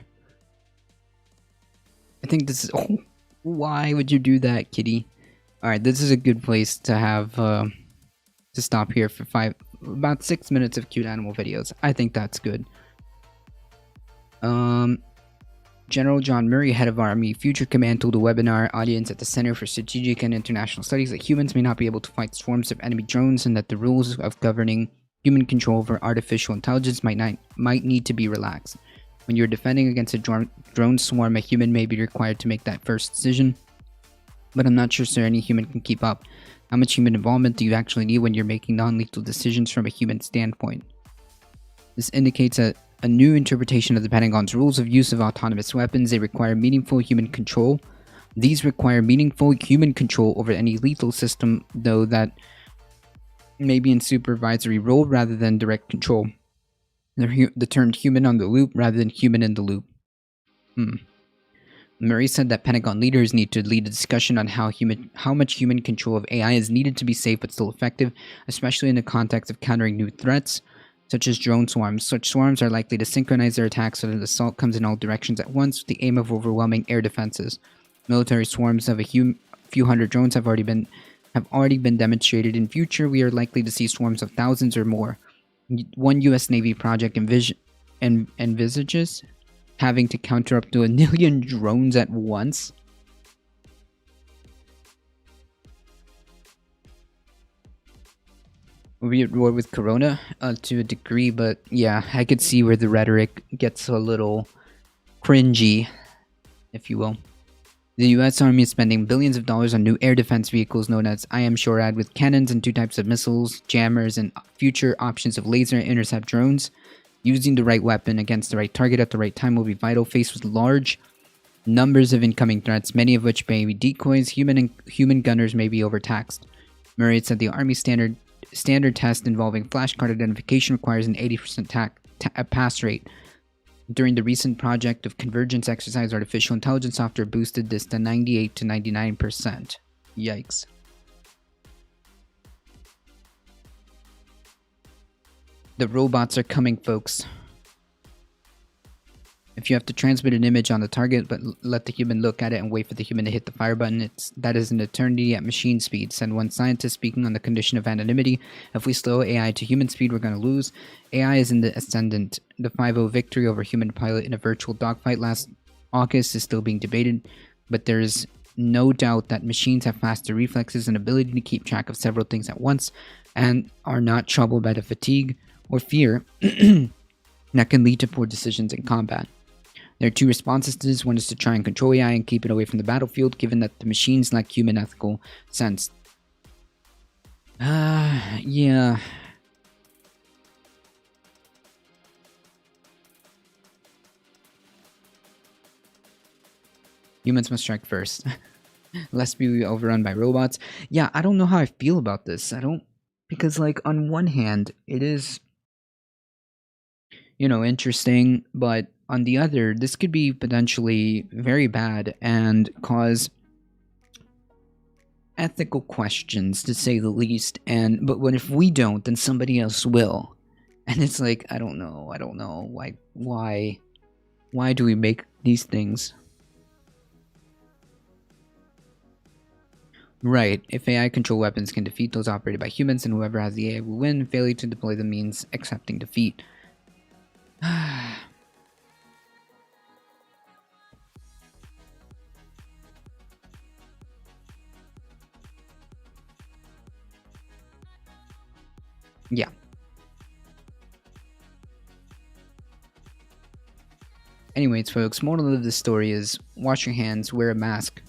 I think this is... Oh! Why would you do that, kitty? Alright, this is a good place to have... to stop here for about 6 minutes of cute animal videos. I think that's good. General John Murray, head of Army Future Command, told a webinar audience at the Center for Strategic and International Studies that humans may not be able to fight swarms of enemy drones and that the rules of governing human control over artificial intelligence might need to be relaxed. When you're defending against a drone swarm, a human may be required to make that first decision, but I'm not sure sir any human can keep up. How much human involvement do you actually need when you're making non-lethal decisions from a human standpoint? This indicates a new interpretation of the Pentagon's rules of use of autonomous weapons. They require meaningful human control. These require meaningful human control over any lethal system, though that may be in supervisory role rather than direct control. The term human on the loop rather than human in the loop. Murray said that Pentagon leaders need to lead a discussion on how much human control of AI is needed to be safe but still effective, especially in the context of countering new threats, such as drone swarms. Such swarms are likely to synchronize their attacks so that the assault comes in all directions at once with the aim of overwhelming air defenses. Military swarms of a few hundred drones have already been demonstrated. In future, we are likely to see swarms of thousands or more. One U.S. Navy project envisages having to counter up to 1 million drones at once. We're at war with Corona to a degree, but yeah, I could see where the rhetoric gets a little cringy, if you will. The U.S. Army is spending billions of dollars on new air defense vehicles known as IM-SHORAD with cannons and 2 types of missiles, jammers, and future options of laser and intercept drones. Using the right weapon against the right target at the right time will be vital. Faced with large numbers of incoming threats, many of which may be decoys, human gunners may be overtaxed. Murray said the Army standard test involving flashcard identification requires an 80% pass rate. During the recent Project of Convergence exercise, artificial intelligence software boosted this to 98 to 99%. Yikes. The robots are coming, folks. If you have to transmit an image on the target but let the human look at it and wait for the human to hit the fire button, that is an eternity at machine speed, said one scientist speaking on the condition of anonymity. If we slow AI to human speed, we're going to lose. AI is in the ascendant. The 5-0 victory over human pilot in a virtual dogfight last August is still being debated, but there's no doubt that machines have faster reflexes and ability to keep track of several things at once and are not troubled by the fatigue or fear that can lead to poor decisions in combat. There are 2 responses to this. One is to try and control AI and keep it away from the battlefield, given that the machines lack human ethical sense. Yeah. Humans must strike first. Lest be overrun by robots. Yeah, I don't know how I feel about this. Because, like, on one hand, it is, interesting, but on the other, this could be potentially very bad and cause ethical questions, to say the least. But what if we don't, then somebody else will? And it's like, I don't know. Why do we make these things? Right, if AI control weapons can defeat those operated by humans, then whoever has the AI will win. Failure to deploy them means accepting defeat. Yeah. Anyways, folks, moral of this story is wash your hands, wear a mask,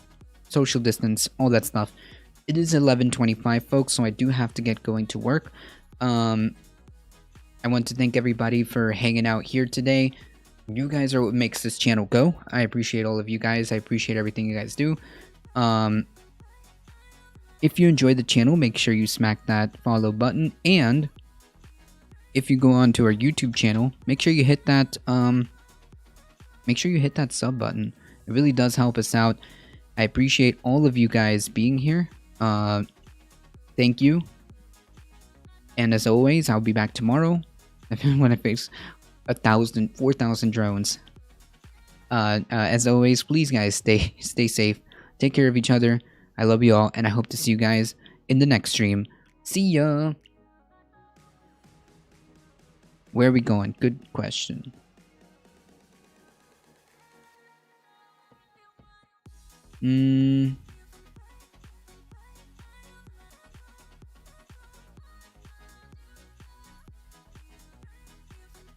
social distance, all that stuff. It is 11:25, folks, so I do have to get going to work. I want to thank everybody for hanging out here today. You guys are what makes this channel go. I appreciate all of you guys. I appreciate everything you guys do. If you enjoyed the channel, make sure you smack that follow button. And if you go on to our YouTube channel, make sure you hit that sub button. It really does help us out. I appreciate all of you guys being here. Thank you. And as always, I'll be back tomorrow when I face 4,000 drones. As always, please guys, stay safe. Take care of each other. I love you all, and I hope to see you guys in the next stream. See ya! Where are we going? Good question.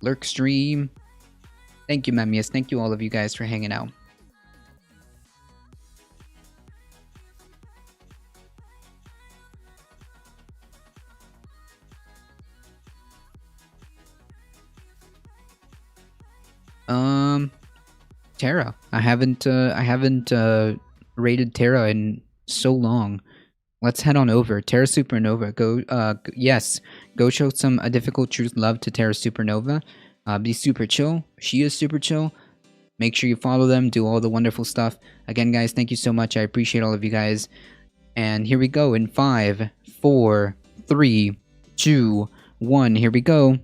Lurk stream. Thank you, Memmius. Thank you all of you guys for hanging out. Terra. I haven't rated Terra in so long. Let's head on over. Terra Supernova. Yes. Go show some A Difficult Truth love to Terra Supernova. Be super chill. She is super chill. Make sure you follow them. Do all the wonderful stuff. Again, guys, thank you so much. I appreciate all of you guys. And here we go in 5, 4, 3, 2, 1. Here we go.